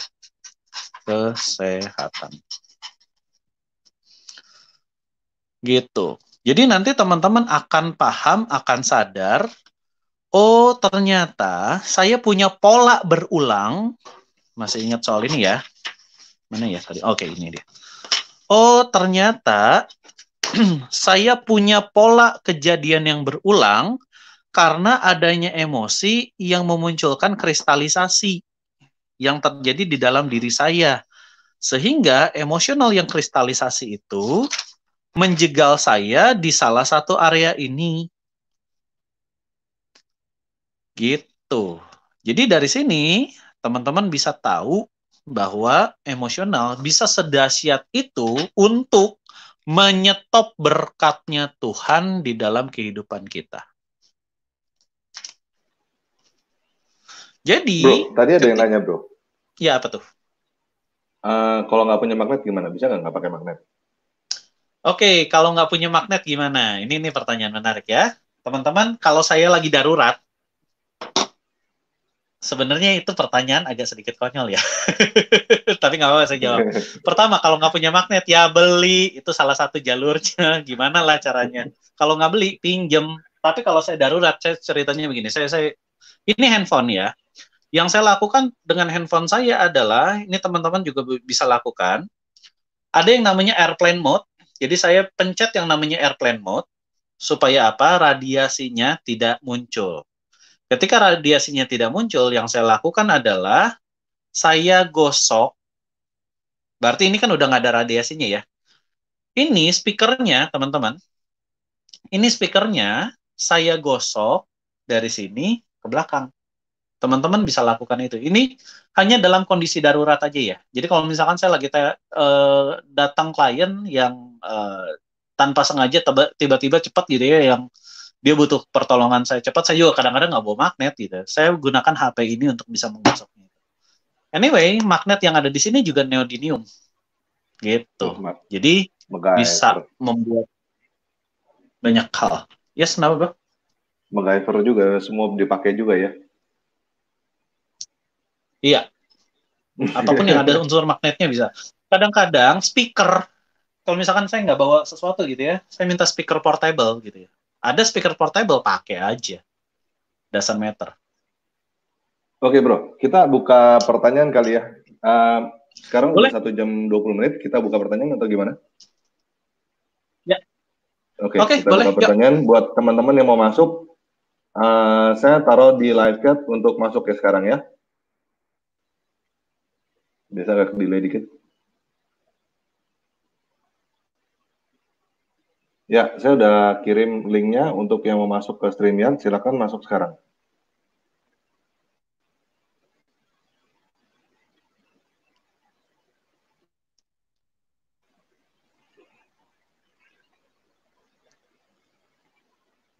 Speaker 2: Kesehatan. Gitu. Jadi nanti teman-teman akan paham, akan sadar, oh, ternyata saya punya pola berulang. Masih ingat soal ini ya? Mana ya tadi? Oke, ini dia. Oh, ternyata saya punya pola kejadian yang berulang karena adanya emosi yang memunculkan kristalisasi yang terjadi di dalam diri saya. Sehingga emosional yang kristalisasi itu menjegal saya di salah satu area ini. Gitu. Jadi dari sini teman-teman bisa tahu bahwa emosional bisa sedahsyat itu untuk menyetop berkatnya Tuhan di dalam kehidupan kita. Jadi,
Speaker 1: bro, tadi ada yang nanya bro.
Speaker 2: Ya, apa tuh?
Speaker 1: Kalau nggak punya magnet gimana? Bisa nggak pakai magnet?
Speaker 2: Oke, kalau nggak punya magnet gimana? Ini pertanyaan menarik ya. Teman-teman, kalau saya lagi darurat, sebenarnya itu pertanyaan agak sedikit konyol ya. Tapi nggak apa-apa saya jawab. Pertama, kalau nggak punya magnet, ya beli. Itu salah satu jalurnya. Gimana lah caranya? Kalau nggak beli, pinjem. Tapi kalau saya darurat, saya ceritanya begini. Ini handphone ya. Yang saya lakukan dengan handphone saya adalah, ini teman-teman juga bisa lakukan, ada yang namanya airplane mode. Jadi saya pencet yang namanya airplane mode, supaya apa? Radiasinya tidak muncul. Ketika radiasinya tidak muncul, yang saya lakukan adalah saya gosok. Berarti ini kan udah nggak ada radiasinya ya. Ini speakernya, teman-teman. Ini speakernya saya gosok dari sini ke belakang. Teman-teman bisa lakukan itu. Ini hanya dalam kondisi darurat aja ya. Jadi kalau misalkan saya lagi datang klien yang tanpa sengaja tiba-tiba cepat gitu ya, yang dia butuh pertolongan saya cepat, saya juga kadang-kadang nggak bawa magnet gitu. Saya gunakan HP ini untuk bisa menggosoknya. Anyway, magnet yang ada di sini juga neodymium. Gitu. Jadi bisa membuat banyak hal. Yes, kenapa, Bro?
Speaker 1: MacGyver juga, semua dipakai juga ya.
Speaker 2: Iya, ataupun yang ada unsur magnetnya bisa. Kadang-kadang speaker, kalau misalkan saya nggak bawa sesuatu gitu ya, saya minta speaker portable gitu ya. Ada speaker portable, pakai aja. Doesn't matter.
Speaker 1: Oke bro, kita buka pertanyaan kali ya. Sekarang udah
Speaker 2: Boleh?
Speaker 1: 1 jam 20 menit, kita buka pertanyaan atau gimana?
Speaker 2: Ya.
Speaker 1: Oke,
Speaker 2: Oke,
Speaker 1: kita
Speaker 2: boleh.
Speaker 1: buka pertanyaan. Buat teman-teman yang mau masuk, saya taruh di live chat untuk masuk ya sekarang ya. Bisa agak delay dikit. Ya, saya udah kirim linknya untuk yang mau masuk ke StreamYard, silakan masuk sekarang.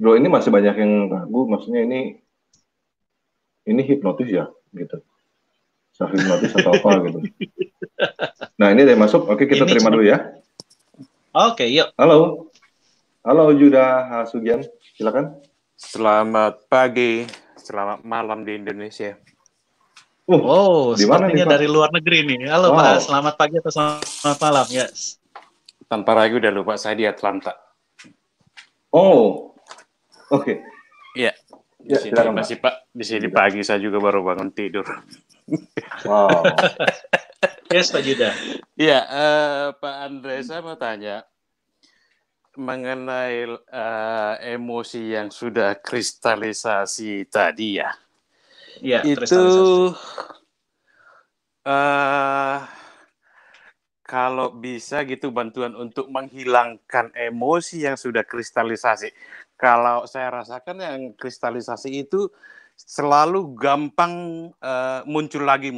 Speaker 1: Bro, ini masih banyak yang ragu, maksudnya ini hipnotis ya, gitu. Self hipnotis atau apa gitu. Nah, ini udah masuk. Oke, kita
Speaker 2: Ini
Speaker 1: terima
Speaker 2: cuma...
Speaker 1: dulu ya.
Speaker 2: Oke, yuk.
Speaker 1: Halo. Halo Juda Hasugian, silakan.
Speaker 3: Selamat pagi, selamat malam di Indonesia.
Speaker 1: Di mana nih,
Speaker 2: Sepertinya
Speaker 1: Pak?
Speaker 2: dari luar negeri nih. Halo
Speaker 1: Wow.
Speaker 2: Pak, selamat pagi atau selamat malam, yes.
Speaker 3: Tanpa ragu udah lupa, saya di Atlanta.
Speaker 1: Oh, oke.
Speaker 3: Iya, di
Speaker 1: Ya,
Speaker 3: sini
Speaker 1: silakan,
Speaker 3: masih Pak. Di sini pagi saya juga baru bangun tidur.
Speaker 1: Wow.
Speaker 2: Yes, Pak Juda.
Speaker 3: Iya, Pak Andre, saya mau tanya mengenai emosi yang sudah kristalisasi tadi ya.
Speaker 2: Iya,
Speaker 3: Itu
Speaker 2: kristalisasi.
Speaker 3: kalau bisa gitu bantuan untuk menghilangkan emosi yang sudah kristalisasi. Kalau saya rasakan yang kristalisasi itu selalu gampang muncul lagi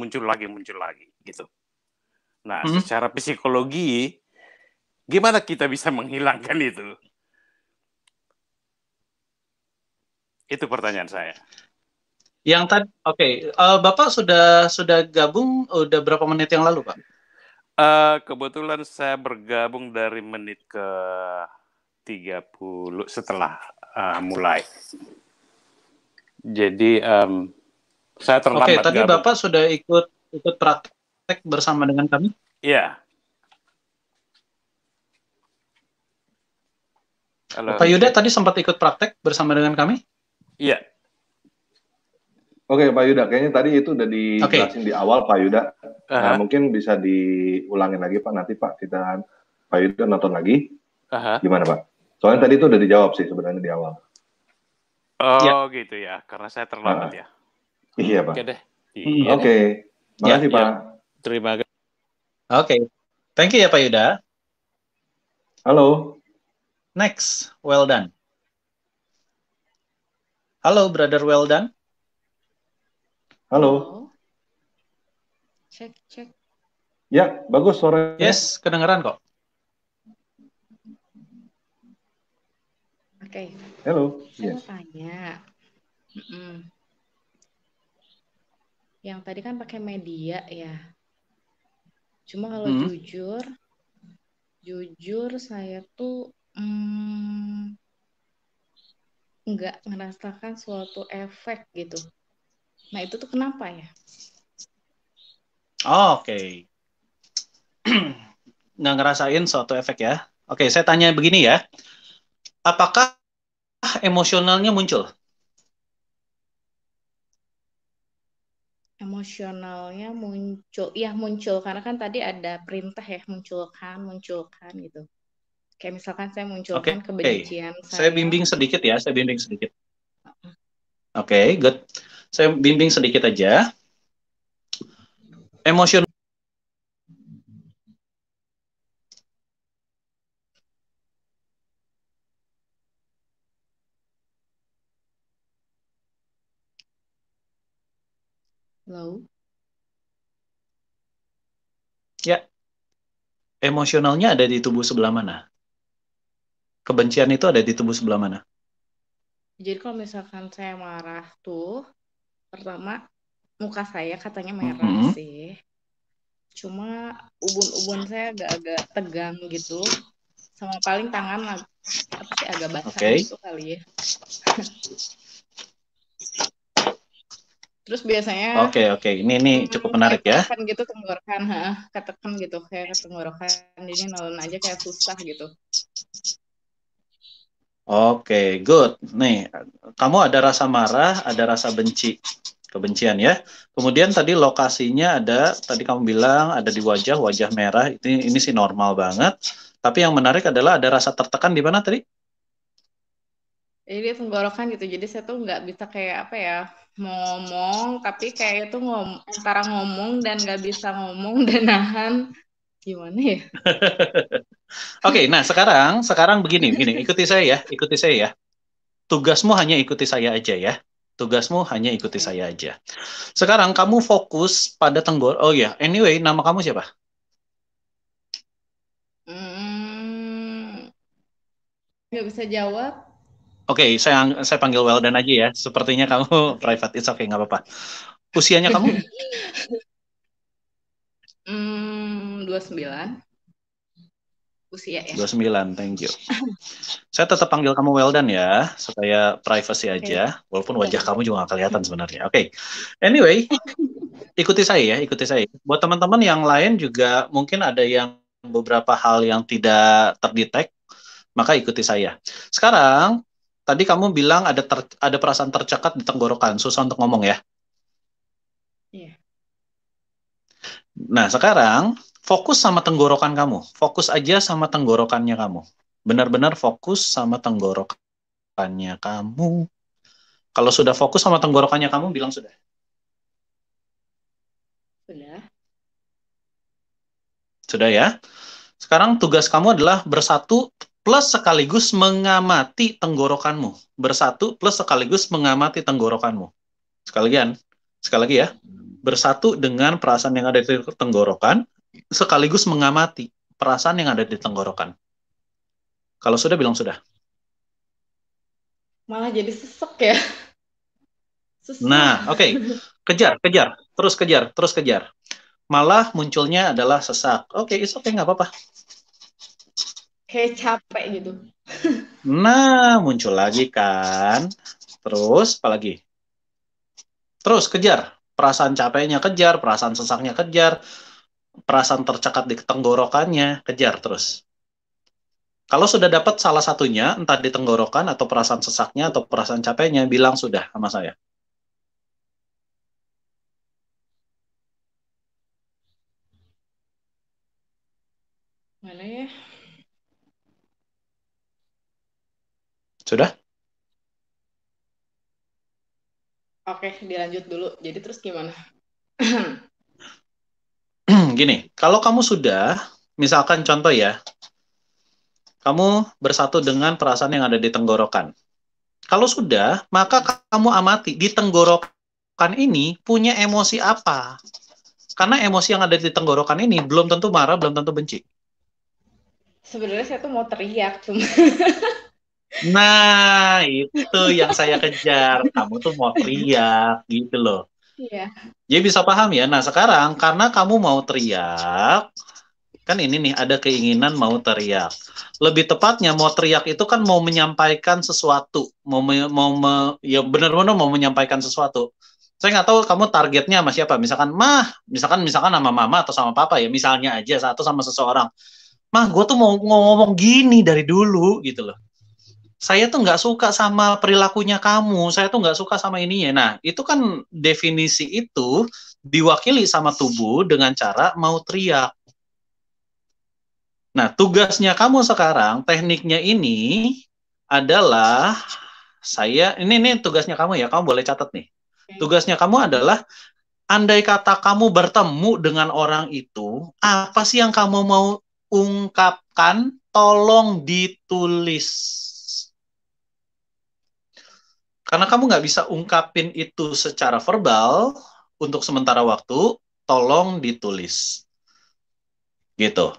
Speaker 3: gitu. Nah, secara psikologi gimana kita bisa menghilangkan itu? Itu pertanyaan saya.
Speaker 2: Yang tadi, oke. Bapak sudah gabung udah berapa menit yang lalu, Pak?
Speaker 3: Kebetulan saya bergabung dari menit ke 30 setelah mulai. Jadi saya terlambat.
Speaker 2: Oke, tadi
Speaker 3: gabung.
Speaker 2: Bapak sudah ikut praktek bersama dengan kami?
Speaker 3: Iya. Halo,
Speaker 2: Pak Yuda tadi sempat ikut praktek bersama dengan kami?
Speaker 3: Iya.
Speaker 1: Oke, Pak Yuda, kayaknya tadi itu udah dijelasin di awal, Pak Yuda. Nah, mungkin bisa diulangin lagi, Pak. Nanti, Pak, Pak Yuda nonton lagi. Gimana, Pak? Soalnya tadi itu udah dijawab sih sebenarnya di awal.
Speaker 3: Oh, gitu ya. Karena saya terlambat ya.
Speaker 1: Iya, Pak.
Speaker 3: Oke deh.
Speaker 1: Oke. Makasih, Pak.
Speaker 3: Terima kasih.
Speaker 2: Oke. Thank you ya, Pak Yuda.
Speaker 1: Halo.
Speaker 2: Next, well done. Halo, brother well done.
Speaker 1: Halo.
Speaker 4: Cek.
Speaker 1: Ya, bagus suaranya.
Speaker 2: Yes, kedengeran kok.
Speaker 4: Oke.
Speaker 1: Halo.
Speaker 4: Saya mau tanya. Yang tadi kan pakai media ya. Cuma kalau jujur saya tuh nggak merasakan suatu efek gitu. Nah itu tuh kenapa ya?
Speaker 2: Oke. Nggak ngerasain suatu efek ya. Oke, saya tanya begini ya. Apakah emosionalnya muncul?
Speaker 4: Emosionalnya muncul. Ya muncul. Karena kan tadi ada perintah ya. Munculkan gitu. Kayak misalkan saya munculkan kebencian saya.
Speaker 2: Saya bimbing sedikit ya. Oke, good. Saya bimbing sedikit aja. Emosional.
Speaker 4: Low.
Speaker 2: Ya. Emosionalnya ada di tubuh sebelah mana? Kebencian itu ada di tubuh sebelah mana?
Speaker 4: Jadi kalau misalkan saya marah tuh, pertama muka saya katanya merah sih. Cuma ubun-ubun saya agak-agak tegang gitu. Sama paling tangan agak basah gitu kali ya. Terus biasanya
Speaker 2: Oke. Ini cukup menarik ya.
Speaker 4: ketekan gitu tenggorokan, ketekan gitu kayak tenggorokan. Jadi nelen aja kayak susah gitu.
Speaker 2: Oke, good. Nih, kamu ada rasa marah, ada rasa benci, kebencian ya. Kemudian tadi lokasinya ada, tadi kamu bilang ada di wajah merah. Ini sih normal banget. Tapi yang menarik adalah ada rasa tertekan di mana tadi?
Speaker 4: Jadi dia tenggorokan gitu. Jadi saya tuh nggak bisa kayak apa ya, ngomong, tapi kayak itu antara ngomong dan nggak bisa ngomong dan nahan. Gimana ya?
Speaker 2: Oke, nah sekarang begini, ikuti saya ya. Tugasmu hanya ikuti saya aja ya. Tugasmu hanya ikuti saya aja. Sekarang kamu fokus pada Oh ya, anyway, nama kamu siapa?
Speaker 4: Nggak bisa jawab.
Speaker 2: Oke, saya panggil Weldan aja ya. Sepertinya kamu private, it's okay, nggak apa-apa. Usianya kamu?
Speaker 4: 29. Usia ya.
Speaker 2: 29, thank you. Saya tetap panggil kamu Weldan ya, supaya privacy aja, walaupun wajah kamu juga nggak kelihatan sebenarnya. Oke. Anyway, ikuti saya. Buat teman-teman yang lain juga mungkin ada yang beberapa hal yang tidak terdetek, maka ikuti saya. Sekarang, tadi kamu bilang ada perasaan tercekat di tenggorokan, susah untuk ngomong ya?
Speaker 4: Iya.
Speaker 2: Nah, sekarang fokus sama tenggorokan kamu. Fokus aja sama tenggorokannya kamu. Benar-benar fokus sama tenggorokannya kamu. Kalau sudah fokus sama tenggorokannya kamu, bilang sudah. Sudah ya. Sekarang tugas kamu adalah bersatu plus sekaligus mengamati tenggorokanmu. Bersatu plus sekaligus mengamati tenggorokanmu. Sekali lagi ya. Bersatu dengan perasaan yang ada di tenggorokan, sekaligus mengamati perasaan yang ada di tenggorokan. Kalau sudah, bilang sudah.
Speaker 4: Malah jadi sesek ya. Susah.
Speaker 2: Nah, oke. Kejar. Terus kejar. Malah munculnya adalah sesak. Oke, it's okay, nggak apa-apa.
Speaker 4: Kayak capek gitu.
Speaker 2: Nah, muncul lagi kan. Terus, apa lagi? Terus kejar. Perasaan capeknya kejar, perasaan sesaknya kejar, perasaan tercekat di tenggorokannya, kejar terus. Kalau sudah dapat salah satunya, entah di tenggorokan atau perasaan sesaknya atau perasaan capeknya, bilang sudah sama saya.
Speaker 4: Mana ya?
Speaker 2: Sudah?
Speaker 4: Oke, dilanjut dulu. Jadi terus gimana?
Speaker 2: Gini, kalau kamu sudah, misalkan contoh ya, kamu bersatu dengan perasaan yang ada di tenggorokan. Kalau sudah, maka kamu amati di tenggorokan ini punya emosi apa. Karena emosi yang ada di tenggorokan ini belum tentu marah, belum tentu benci.
Speaker 4: Sebenarnya saya tuh mau teriak, cuma
Speaker 2: Nah, itu yang saya kejar. Kamu tuh mau teriak, gitu loh.
Speaker 4: iya.
Speaker 2: Jadi bisa paham ya. Nah, sekarang karena kamu mau teriak, kan ini nih ada keinginan mau teriak. Lebih tepatnya mau teriak itu kan mau menyampaikan sesuatu, ya benar-benar mau menyampaikan sesuatu. Saya nggak tahu kamu targetnya sama siapa. Misalkan sama mama atau sama papa ya. Misalnya aja satu sama seseorang. Mah, gue tuh mau ngomong gini dari dulu gitu loh. Saya tuh nggak suka sama perilakunya kamu, saya tuh nggak suka sama ininya. Nah, itu kan definisi itu diwakili sama tubuh dengan cara mau teriak. Nah, tugasnya kamu sekarang, tekniknya ini adalah, ini tugasnya kamu ya, kamu boleh catat nih. Tugasnya kamu adalah, andai kata kamu bertemu dengan orang itu, apa sih yang kamu mau ungkapkan, tolong ditulis. Karena kamu nggak bisa ungkapin itu secara verbal, untuk sementara waktu, tolong ditulis. Gitu.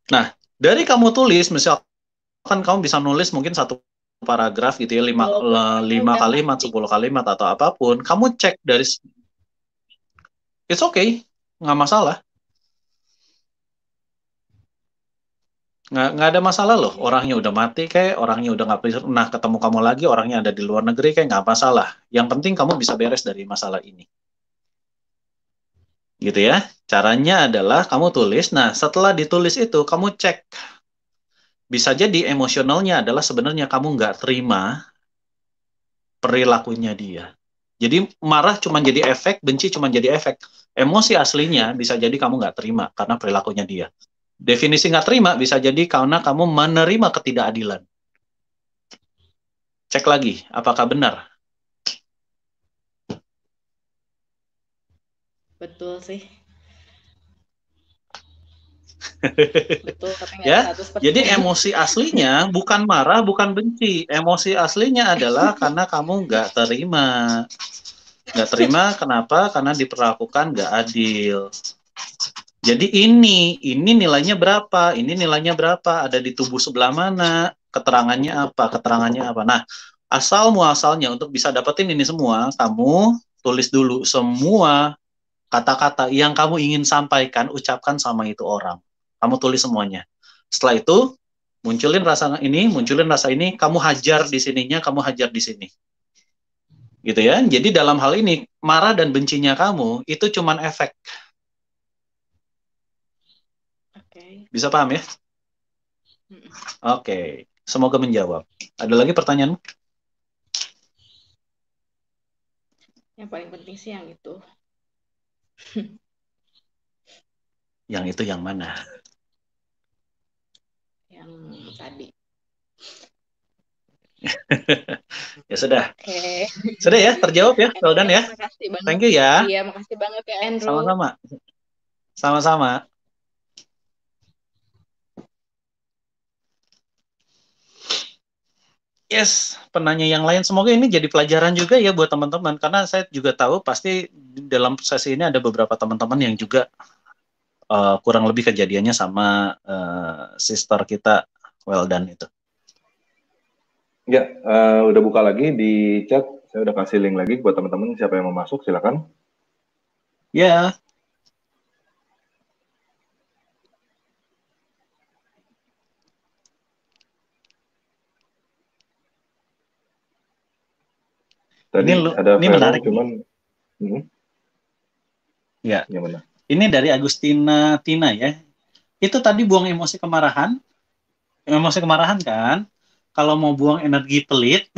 Speaker 2: Nah, dari kamu tulis, misalkan kamu bisa nulis mungkin satu paragraf gitu ya, 5 kalimat, 10 kalimat, atau apapun, kamu cek dari... It's okay, nggak masalah. Nggak ada masalah loh, orangnya udah mati kayak, orangnya udah nggak pernah ketemu kamu lagi, orangnya ada di luar negeri kayak, nggak masalah. Yang penting kamu bisa beres dari masalah ini. Gitu ya. Caranya adalah kamu tulis. Nah, setelah ditulis itu kamu cek. Bisa jadi emosionalnya adalah sebenarnya kamu nggak terima perilakunya dia. Jadi marah cuma jadi efek, benci cuma jadi efek. Emosi aslinya bisa jadi kamu nggak terima karena perilakunya dia. Definisi nggak terima bisa jadi karena kamu menerima ketidakadilan. Cek lagi, apakah benar?
Speaker 4: Betul sih. Betul, tapi nggak
Speaker 2: Ya,
Speaker 4: 100%.
Speaker 2: jadi emosi aslinya bukan marah, bukan benci. Emosi aslinya adalah karena kamu nggak terima. Nggak terima, kenapa? Karena diperlakukan nggak adil. Jadi ini nilainya berapa? Ini nilainya berapa? Ada di tubuh sebelah mana? Keterangannya apa? Keterangannya apa? Nah, asal muasalnya untuk bisa dapetin ini semua, kamu tulis dulu semua kata-kata yang kamu ingin sampaikan, ucapkan sama itu orang. Kamu tulis semuanya. Setelah itu, munculin rasa ini, kamu hajar di sininya, kamu hajar di sini. Gitu ya. Jadi dalam hal ini, marah dan bencinya kamu, itu cuman efek. Bisa paham ya? Oke. Semoga menjawab. Ada lagi pertanyaan?
Speaker 4: Yang paling penting sih yang itu.
Speaker 2: Yang itu yang mana?
Speaker 4: Yang tadi.
Speaker 2: Ya sudah.
Speaker 4: Oke.
Speaker 2: Sudah ya, terjawab ya, well done ya.
Speaker 4: Makasih banget.
Speaker 2: Thank you ya.
Speaker 4: Iya, makasih banget ya Andrew.
Speaker 2: Sama-sama. Sama-sama. Yes, penanya yang lain. Semoga ini jadi pelajaran juga ya buat teman-teman. Karena saya juga tahu pasti dalam sesi ini ada beberapa teman-teman yang juga kurang lebih kejadiannya sama sister kita, well done itu.
Speaker 1: Ya, udah buka lagi di chat. Saya udah kasih link lagi buat teman-teman. Siapa yang mau masuk, silakan.
Speaker 2: Ya.
Speaker 1: Tadi
Speaker 2: ini
Speaker 1: ada
Speaker 2: ini
Speaker 1: Vero,
Speaker 2: menarik.
Speaker 1: Cuman,
Speaker 2: ya.
Speaker 1: Yang mana?
Speaker 2: Ini dari Agustina Tina ya. Itu tadi buang emosi kemarahan. Emosi kemarahan kan. Kalau mau buang energi pelit,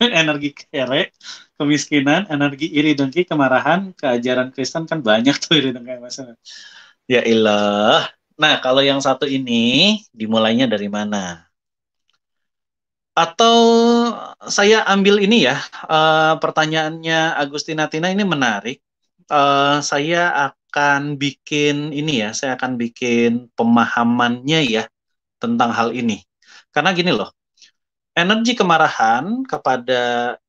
Speaker 2: energi kere, kemiskinan, energi iri dengki, kemarahan, keajaran Kristen kan banyak tuh iri dengki masalah. Ya ilah. Nah, kalau yang satu ini dimulainya dari mana? Atau saya ambil ini ya, pertanyaannya Agustina Tina ini menarik. Saya akan bikin ini ya, saya akan bikin pemahamannya ya tentang hal ini. Karena gini loh, energi kemarahan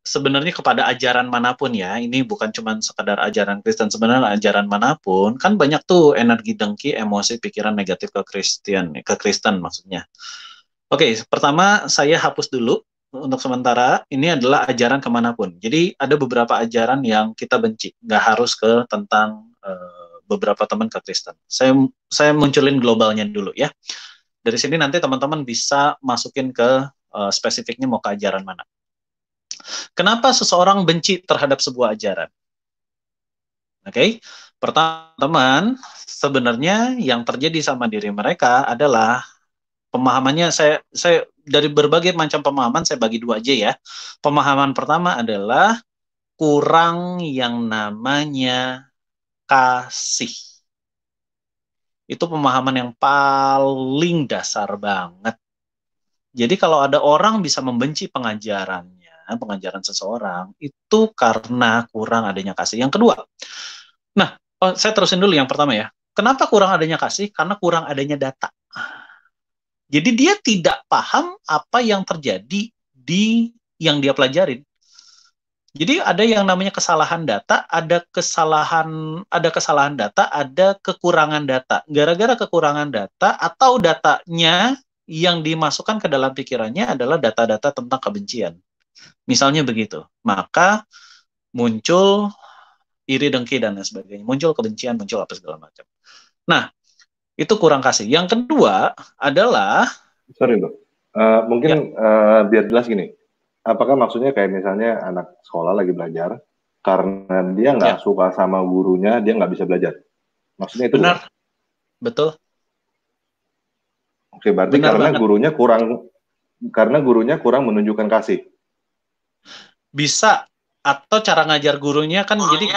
Speaker 2: sebenarnya kepada ajaran manapun ya, ini bukan cuma sekadar ajaran Kristen, sebenarnya ajaran manapun, kan banyak tuh energi dengki, emosi, pikiran negatif ke Kristen maksudnya. Oke, pertama saya hapus dulu untuk sementara. Ini adalah ajaran kemanapun. Jadi ada beberapa ajaran yang kita benci, nggak harus ke tentang beberapa teman ke Kristen. Saya munculin globalnya dulu ya. Dari sini nanti teman-teman bisa masukin ke spesifiknya mau ke ajaran mana. Kenapa seseorang benci terhadap sebuah ajaran? Oke, pertama teman, sebenarnya yang terjadi sama diri mereka adalah pemahamannya saya dari berbagai macam pemahaman saya bagi dua aja ya. Pemahaman pertama adalah kurang yang namanya kasih. Itu pemahaman yang paling dasar banget. Jadi kalau ada orang bisa membenci pengajaran seseorang, itu karena kurang adanya kasih. Yang kedua, nah, saya terusin dulu yang pertama ya. Kenapa kurang adanya kasih? Karena kurang adanya data. Jadi dia tidak paham apa yang terjadi di yang dia pelajarin. Jadi ada yang namanya kesalahan data, ada kesalahan data, ada kekurangan data. Gara-gara kekurangan data atau datanya yang dimasukkan ke dalam pikirannya adalah data-data tentang kebencian. Misalnya begitu. Maka muncul iri dengki dan lain sebagainya. Muncul kebencian, muncul apa segala macam. Nah, itu kurang kasih. Yang kedua adalah
Speaker 1: sorry Bro, mungkin biar jelas gini, apakah maksudnya kayak misalnya anak sekolah lagi belajar, karena dia nggak suka sama gurunya, dia nggak bisa belajar. Maksudnya itu
Speaker 2: Benar,
Speaker 1: bukan?
Speaker 2: betul.
Speaker 1: Oke, berarti
Speaker 2: Benar
Speaker 1: karena
Speaker 2: banget.
Speaker 1: gurunya kurang menunjukkan kasih.
Speaker 2: Bisa, atau cara ngajar gurunya kan jadi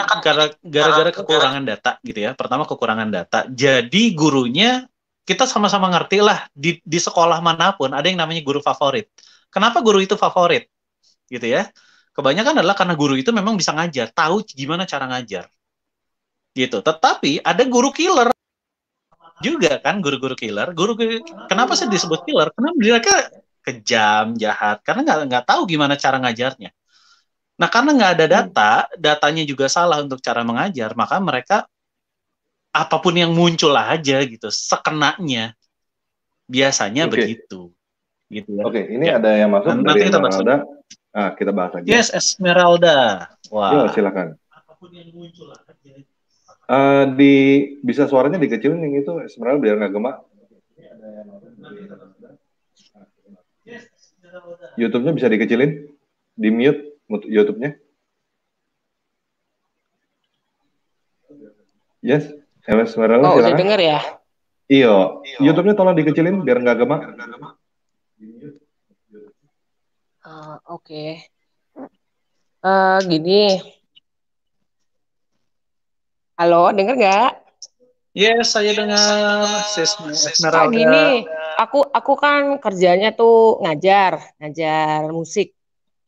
Speaker 2: gara-gara kekurangan data gitu ya. Pertama kekurangan data. Jadi gurunya kita sama-sama ngerti lah di sekolah manapun ada yang namanya guru favorit. Kenapa guru itu favorit? Gitu ya. Kebanyakan adalah karena guru itu memang bisa ngajar, tahu gimana cara ngajar. Gitu. Tetapi ada guru killer juga kan, guru-guru killer. Kenapa sih disebut killer? Karena mereka kejam, jahat, karena nggak tahu gimana cara ngajarnya. Nah, karena nggak ada datanya juga salah untuk cara mengajar, maka mereka apapun yang muncul aja gitu, sekenanya. Biasanya begitu. Gitu ya.
Speaker 1: Oke, ini ada yang masuk dari
Speaker 2: Nanti kita bahas
Speaker 1: Esmeralda. Kita bahas lagi.
Speaker 2: Yes, Esmeralda. Wah.
Speaker 1: Yo, silakan.
Speaker 2: Apapun yang muncul aja.
Speaker 1: Bisa suaranya dikecilin yang itu Esmeralda biar nggak gemak. YouTube-nya bisa dikecilin, di mute YouTube-nya. Yes, Esmeralda silakan.
Speaker 5: Udah denger ya?
Speaker 1: Iya, YouTube-nya tolong dikecilin biar nggak gemak.
Speaker 5: Oke. Gini. Halo, denger nggak?
Speaker 2: Yes, saya dengar. Esmeralda.
Speaker 5: Gini, aku kan kerjanya tuh ngajar musik,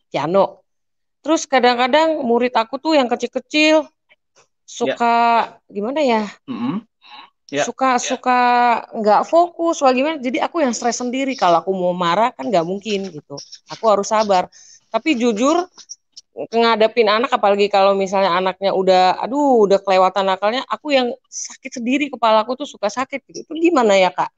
Speaker 5: piano. Terus kadang-kadang murid aku tuh yang kecil-kecil suka gimana ya? Suka nggak fokus, wah gimana? Jadi aku yang stres sendiri. Kalau aku mau marah kan nggak mungkin gitu. Aku harus sabar. Tapi jujur ngadepin anak, apalagi kalau misalnya anaknya udah kelewatan akalnya, aku yang sakit sendiri, kepalaku tuh suka sakit gitu. Itu gimana ya, Kak?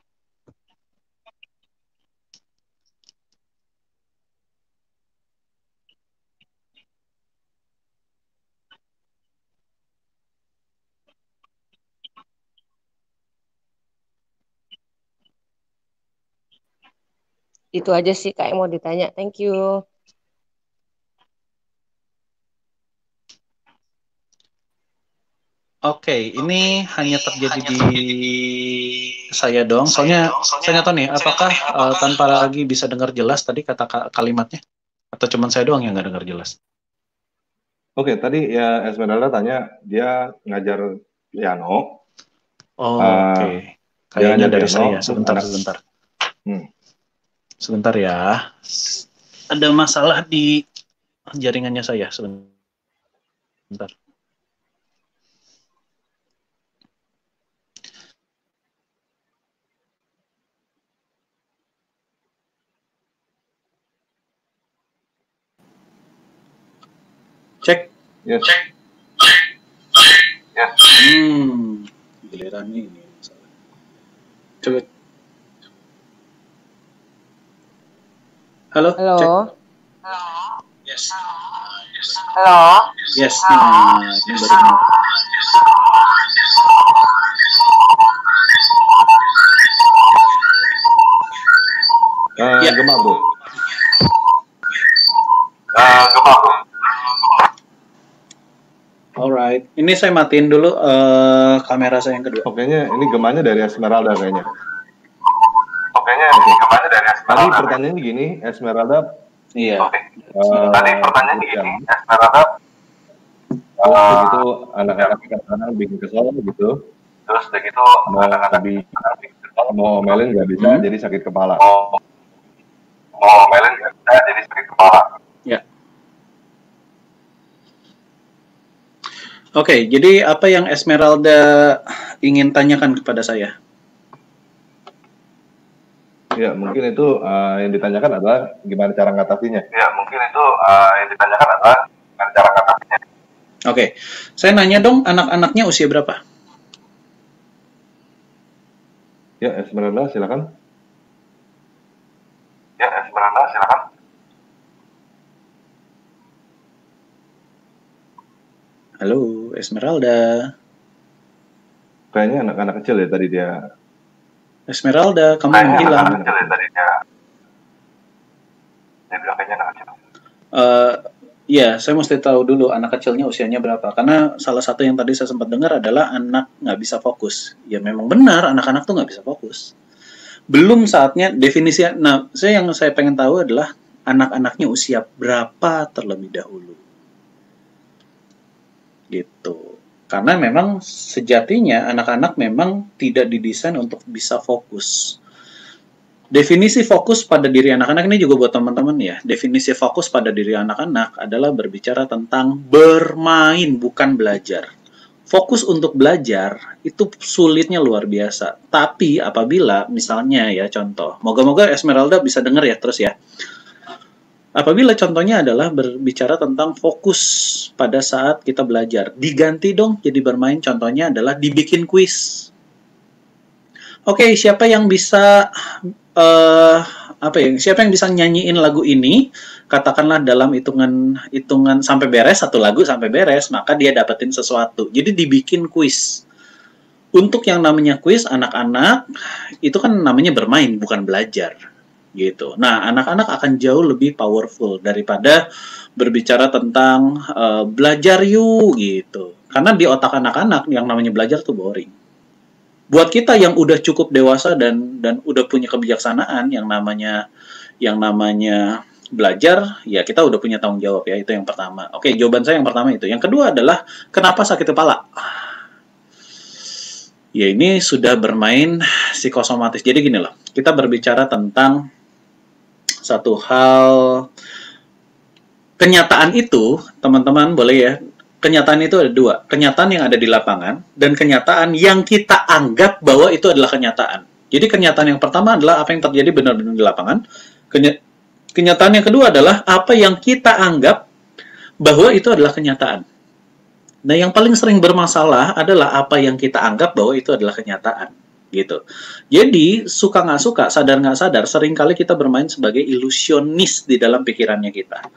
Speaker 5: Itu aja sih Kak yang mau ditanya. Thank you.
Speaker 2: Oke, ini hanya terjadi di saya dong. Soalnya saya nggak tahu nih, apakah tanpa lagi bisa dengar jelas tadi kata kalimatnya? Atau cuma saya doang yang nggak dengar jelas?
Speaker 1: Oke, tadi ya Esmeralda tanya, dia ngajar piano.
Speaker 2: Oke. Kayaknya dari saya. Sebentar. Sebentar ya. Ada masalah di jaringannya saya. Sebentar. Cek.
Speaker 1: Yes.
Speaker 2: Ya. Giliran ini masalah. Coba. Halo.
Speaker 5: Halo.
Speaker 2: Cek. Yes.
Speaker 5: Halo.
Speaker 2: Yes. Ini baru.
Speaker 1: Gemak, Bu.
Speaker 2: Alright, ini saya matiin dulu kamera saya yang kedua.
Speaker 1: Kayaknya ini gemanya dari Esmeralda kayaknya. Tadi pertanyaannya gini, Esmeralda.
Speaker 2: Iya.
Speaker 1: Tadi pertanyaannya gini, Esmeralda. Begitu anak-anak kadang-kadang bikin kesel gitu. Terus begitu mau omelin nggak bisa, jadi sakit kepala. Ya.
Speaker 2: Oke, jadi apa yang Esmeralda ingin tanyakan kepada saya?
Speaker 1: Ya, mungkin itu yang ditanyakan adalah gimana cara ngatasinya.
Speaker 2: Oke, saya nanya dong, anak-anaknya usia berapa?
Speaker 1: Ya, Esmeralda, silakan.
Speaker 2: Halo, Esmeralda.
Speaker 1: Kayaknya anak-anak kecil ya tadi dia.
Speaker 2: Esmeralda, kamu menghilang. Iya, saya mesti tahu dulu anak kecilnya usianya berapa. Karena salah satu yang tadi saya sempat dengar adalah anak nggak bisa fokus. Ya memang benar, anak-anak tuh nggak bisa fokus. Belum saatnya definisi. Nah, yang saya pengen tahu adalah anak-anaknya usia berapa terlebih dahulu. Gitu. Karena memang sejatinya anak-anak memang tidak didesain untuk bisa fokus. Definisi fokus pada diri anak-anak ini juga buat teman-teman ya. Definisi fokus pada diri anak-anak adalah berbicara tentang bermain, bukan belajar. Fokus untuk belajar itu sulitnya luar biasa. Tapi apabila misalnya ya contoh, moga-moga Esmeralda bisa dengar ya terus ya. Apabila contohnya adalah berbicara tentang fokus pada saat kita belajar, diganti dong jadi bermain. Contohnya adalah dibikin kuis. Oke, siapa yang bisa siapa yang bisa nyanyiin lagu ini, katakanlah dalam hitungan sampai beres, satu lagu sampai beres, maka dia dapetin sesuatu. Jadi dibikin kuis. Untuk yang namanya kuis anak-anak itu kan namanya bermain, bukan belajar. Gitu. Nah, anak-anak akan jauh lebih powerful daripada berbicara tentang belajar yuk gitu. Karena di otak anak-anak yang namanya belajar tuh boring. Buat kita yang udah cukup dewasa dan udah punya kebijaksanaan yang namanya belajar, ya kita udah punya tanggung jawab ya, itu yang pertama. Oke, jawaban saya yang pertama itu. Yang kedua adalah kenapa sakit kepala? Ya ini sudah bermain psikosomatis. Jadi gini loh, kita berbicara tentang satu hal kenyataan itu, teman-teman boleh ya. Kenyataan itu ada dua, kenyataan yang ada di lapangan dan kenyataan yang kita anggap bahwa itu adalah kenyataan. Jadi kenyataan yang pertama adalah apa yang terjadi benar-benar di lapangan. Kenyataan yang kedua adalah apa yang kita anggap bahwa itu adalah kenyataan. Nah, yang paling sering bermasalah adalah apa yang kita anggap bahwa itu adalah kenyataan. Gitu. Jadi, suka nggak suka, sadar nggak sadar, seringkali kita bermain sebagai ilusionis di dalam pikirannya kita.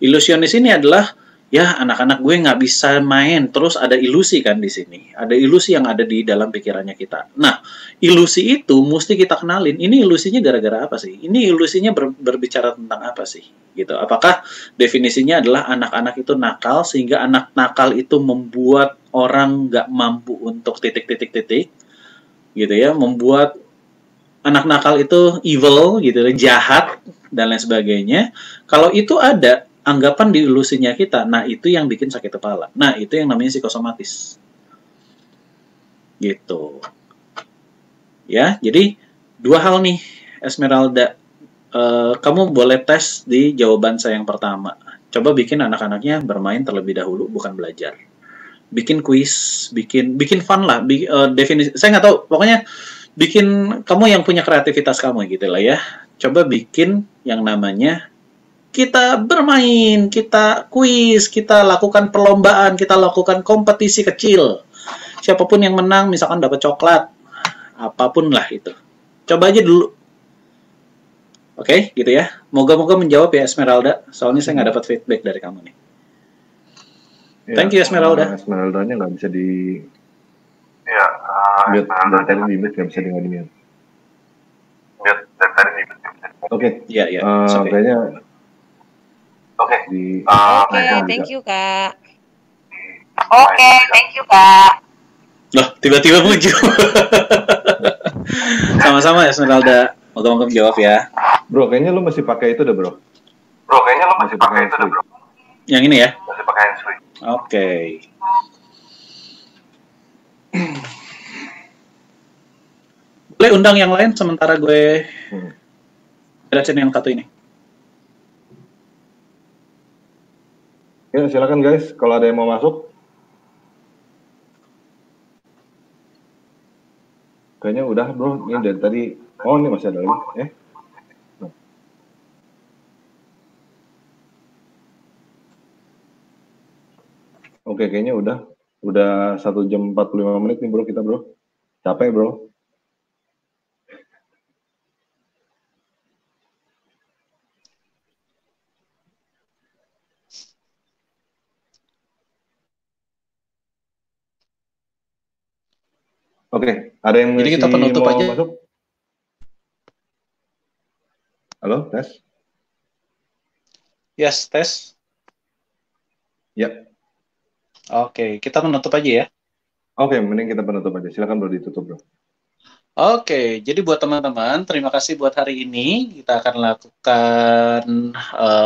Speaker 2: Ilusionis ini adalah ya anak-anak gue nggak bisa main, terus ada ilusi kan di sini, ada ilusi yang ada di dalam pikirannya kita. Nah, ilusi itu mesti kita kenalin, ini ilusinya gara-gara apa sih, ini ilusinya berbicara tentang apa sih gitu. Apakah definisinya adalah anak-anak itu nakal sehingga anak nakal itu membuat orang nggak mampu untuk titik-titik-titik gitu ya, membuat anak nakal itu evil gitu, jahat dan lain sebagainya. Kalau itu ada anggapan di ilusinya kita, nah itu yang bikin sakit kepala. Nah, itu yang namanya psikosomatis. Gitu. Ya, jadi dua hal nih, Esmeralda. Kamu boleh tes di jawaban saya yang pertama. Coba bikin anak-anaknya bermain terlebih dahulu, bukan belajar. Bikin kuis, bikin fun lah. Definisi, saya nggak tahu, pokoknya bikin kamu yang punya kreativitas kamu gitu lah ya. Coba bikin yang namanya kita bermain, kita kuis, kita lakukan perlombaan, kita lakukan kompetisi kecil. Siapapun yang menang, misalkan dapat coklat, apapun lah itu. Coba aja dulu. Oke, gitu ya. Moga-moga menjawab ya Esmeralda. Soalnya saya nggak dapat feedback dari kamu nih.
Speaker 1: Ya,
Speaker 2: thank you Esmeralda.
Speaker 1: Esmeraldanya nggak bisa di... Ya, dari tadi di mute nggak bisa di mute. Oke.
Speaker 2: Iya.
Speaker 1: Kayaknya
Speaker 5: Oke, thank you Kak. Oke, thank you Kak.
Speaker 2: Loh, tiba-tiba muncul. Sama-sama ya Esmeralda. Moga-moga menjawab ya.
Speaker 1: Bro, kayaknya lu masih pakai itu dah, bro.
Speaker 2: Yang ini ya? Masih pakai handsfree. Oke. Boleh undang yang lain sementara gue jelasin yang satu ini.
Speaker 1: Ya, silakan guys, kalau ada yang mau masuk. Kayaknya udah, bro. Ini dari tadi. Oh, ini masih ada lagi. Oke, kayaknya udah 1 jam 45 menit nih, bro, kita, bro. Capek, bro. Oke, ada yang
Speaker 2: jadi kita penutup
Speaker 1: mau
Speaker 2: aja.
Speaker 1: Masuk? Halo, tes?
Speaker 2: Yes, tes.
Speaker 1: Ya.
Speaker 2: Oke, kita menutup aja ya.
Speaker 1: Oke, mending kita penutup aja. Silakan bro, ditutup bro.
Speaker 2: Oke, jadi buat teman-teman, terima kasih buat hari ini. Kita akan lakukan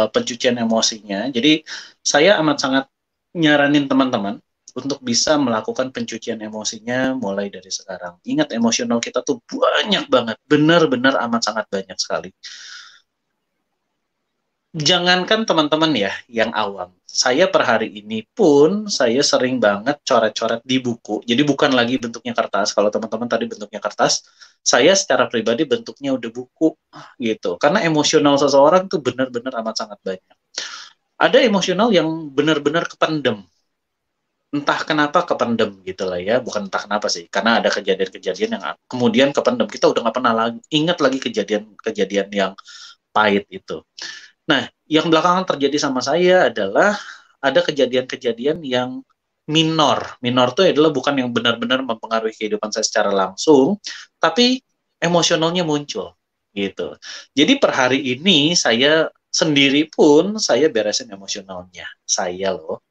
Speaker 2: pencucian emosinya. Jadi saya amat sangat nyaranin teman-teman untuk bisa melakukan pencucian emosinya mulai dari sekarang. Ingat, emosional kita tuh banyak banget, benar-benar amat sangat banyak sekali. Jangankan teman-teman ya yang awam, saya per hari ini pun saya sering banget coret-coret di buku. Jadi bukan lagi bentuknya kertas. Kalau teman-teman tadi bentuknya kertas, saya secara pribadi bentuknya udah buku gitu. Karena emosional seseorang tuh benar-benar amat sangat banyak. Ada emosional yang benar-benar kependem. Entah kenapa kependem gitu lah ya, bukan entah kenapa sih. Karena ada kejadian-kejadian yang kemudian kependem. Kita udah nggak pernah lagi ingat lagi kejadian-kejadian yang pahit itu. Nah, yang belakangan terjadi sama saya adalah ada kejadian-kejadian yang minor. Minor itu adalah bukan yang benar-benar mempengaruhi kehidupan saya secara langsung, tapi emosionalnya muncul gitu. Jadi per hari ini saya sendiri pun saya beresin emosionalnya. Saya loh.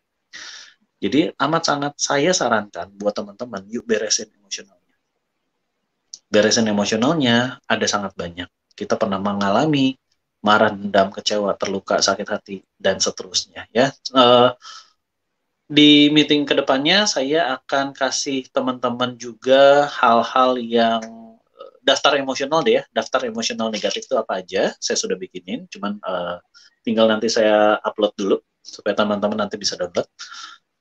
Speaker 2: Jadi amat sangat saya sarankan buat teman-teman, yuk beresin emosionalnya. Beresin emosionalnya ada sangat banyak. Kita pernah mengalami marah, dendam, kecewa, terluka, sakit hati, dan seterusnya. Ya, di meeting kedepannya saya akan kasih teman-teman juga hal-hal yang daftar emosional deh ya, daftar emosional negatif itu apa aja. Saya sudah bikinin, cuman tinggal nanti saya upload dulu supaya teman-teman nanti bisa download.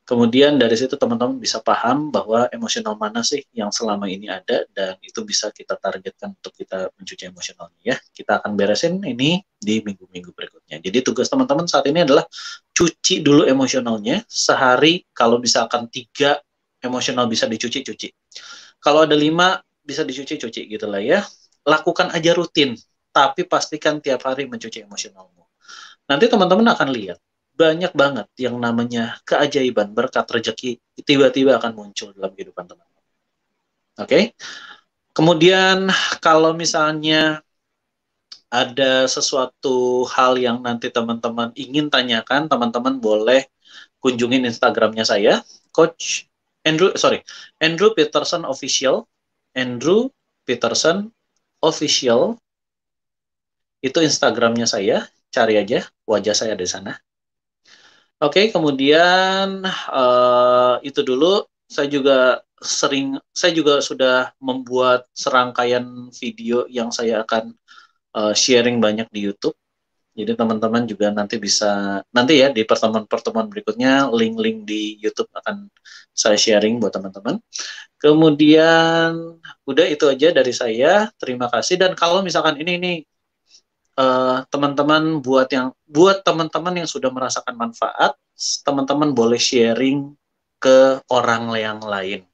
Speaker 2: Kemudian dari situ teman-teman bisa paham bahwa emosional mana sih yang selama ini ada, dan itu bisa kita targetkan untuk kita mencuci emosionalnya ya. Kita akan beresin ini di minggu-minggu berikutnya. Jadi tugas teman-teman saat ini adalah cuci dulu emosionalnya. Sehari kalau misalkan 3 emosional bisa dicuci, cuci. Kalau ada 5 bisa dicuci, cuci gitu lah ya. Lakukan aja rutin, tapi pastikan tiap hari mencuci emosionalmu. Nanti teman-teman akan lihat banyak banget yang namanya keajaiban, berkat, rezeki tiba-tiba akan muncul dalam kehidupan teman-teman. Oke? Kemudian kalau misalnya ada sesuatu hal yang nanti teman-teman ingin tanyakan, teman-teman boleh kunjungin Instagramnya saya, Coach Andrew Peterson Official. Andrew Peterson Official itu Instagramnya saya, cari aja wajah saya di sana. Oke, kemudian itu dulu. Saya juga sudah membuat serangkaian video yang saya akan sharing banyak di YouTube. Jadi teman-teman juga nanti ya di pertemuan-pertemuan berikutnya link-link di YouTube akan saya sharing buat teman-teman. Kemudian udah itu aja dari saya. Terima kasih, dan kalau misalkan ini teman-teman buat teman-teman yang sudah merasakan manfaat, teman-teman boleh sharing ke orang yang lain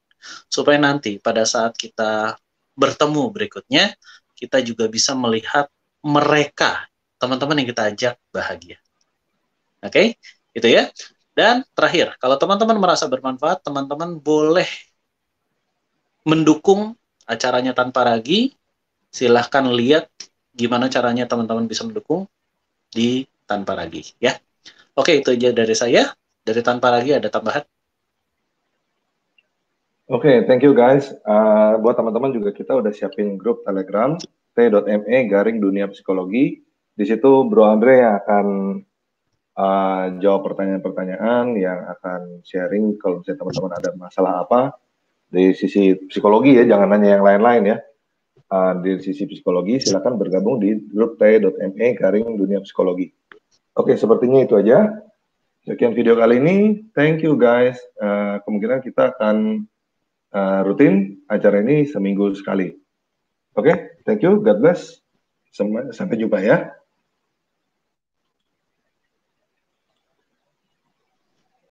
Speaker 2: supaya nanti pada saat kita bertemu berikutnya kita juga bisa melihat mereka, teman-teman yang kita ajak, bahagia. Oke, itu ya. Dan terakhir, kalau teman-teman merasa bermanfaat, teman-teman boleh mendukung acaranya Tanpa Ragi. Silahkan lihat gimana caranya teman-teman bisa mendukung di Tanpa Ragi ya. Oke, itu aja dari saya. Dari Tanpa Ragi ada tambahan?
Speaker 1: Oke, thank you guys. Buat teman-teman juga kita udah siapin grup Telegram t.me/dunia psikologi. Di situ Bro Andre yang akan jawab pertanyaan-pertanyaan, yang akan sharing kalau misalnya teman-teman ada masalah apa dari sisi psikologi ya, jangan nanya yang lain-lain ya. Di sisi psikologi, silakan bergabung di grup t.me/dunia psikologi. Oke, sepertinya itu aja. Sekian video kali ini. Thank you guys. Kemungkinan kita akan rutin acara ini seminggu sekali. Oke, thank you. God bless. Sampai jumpa ya.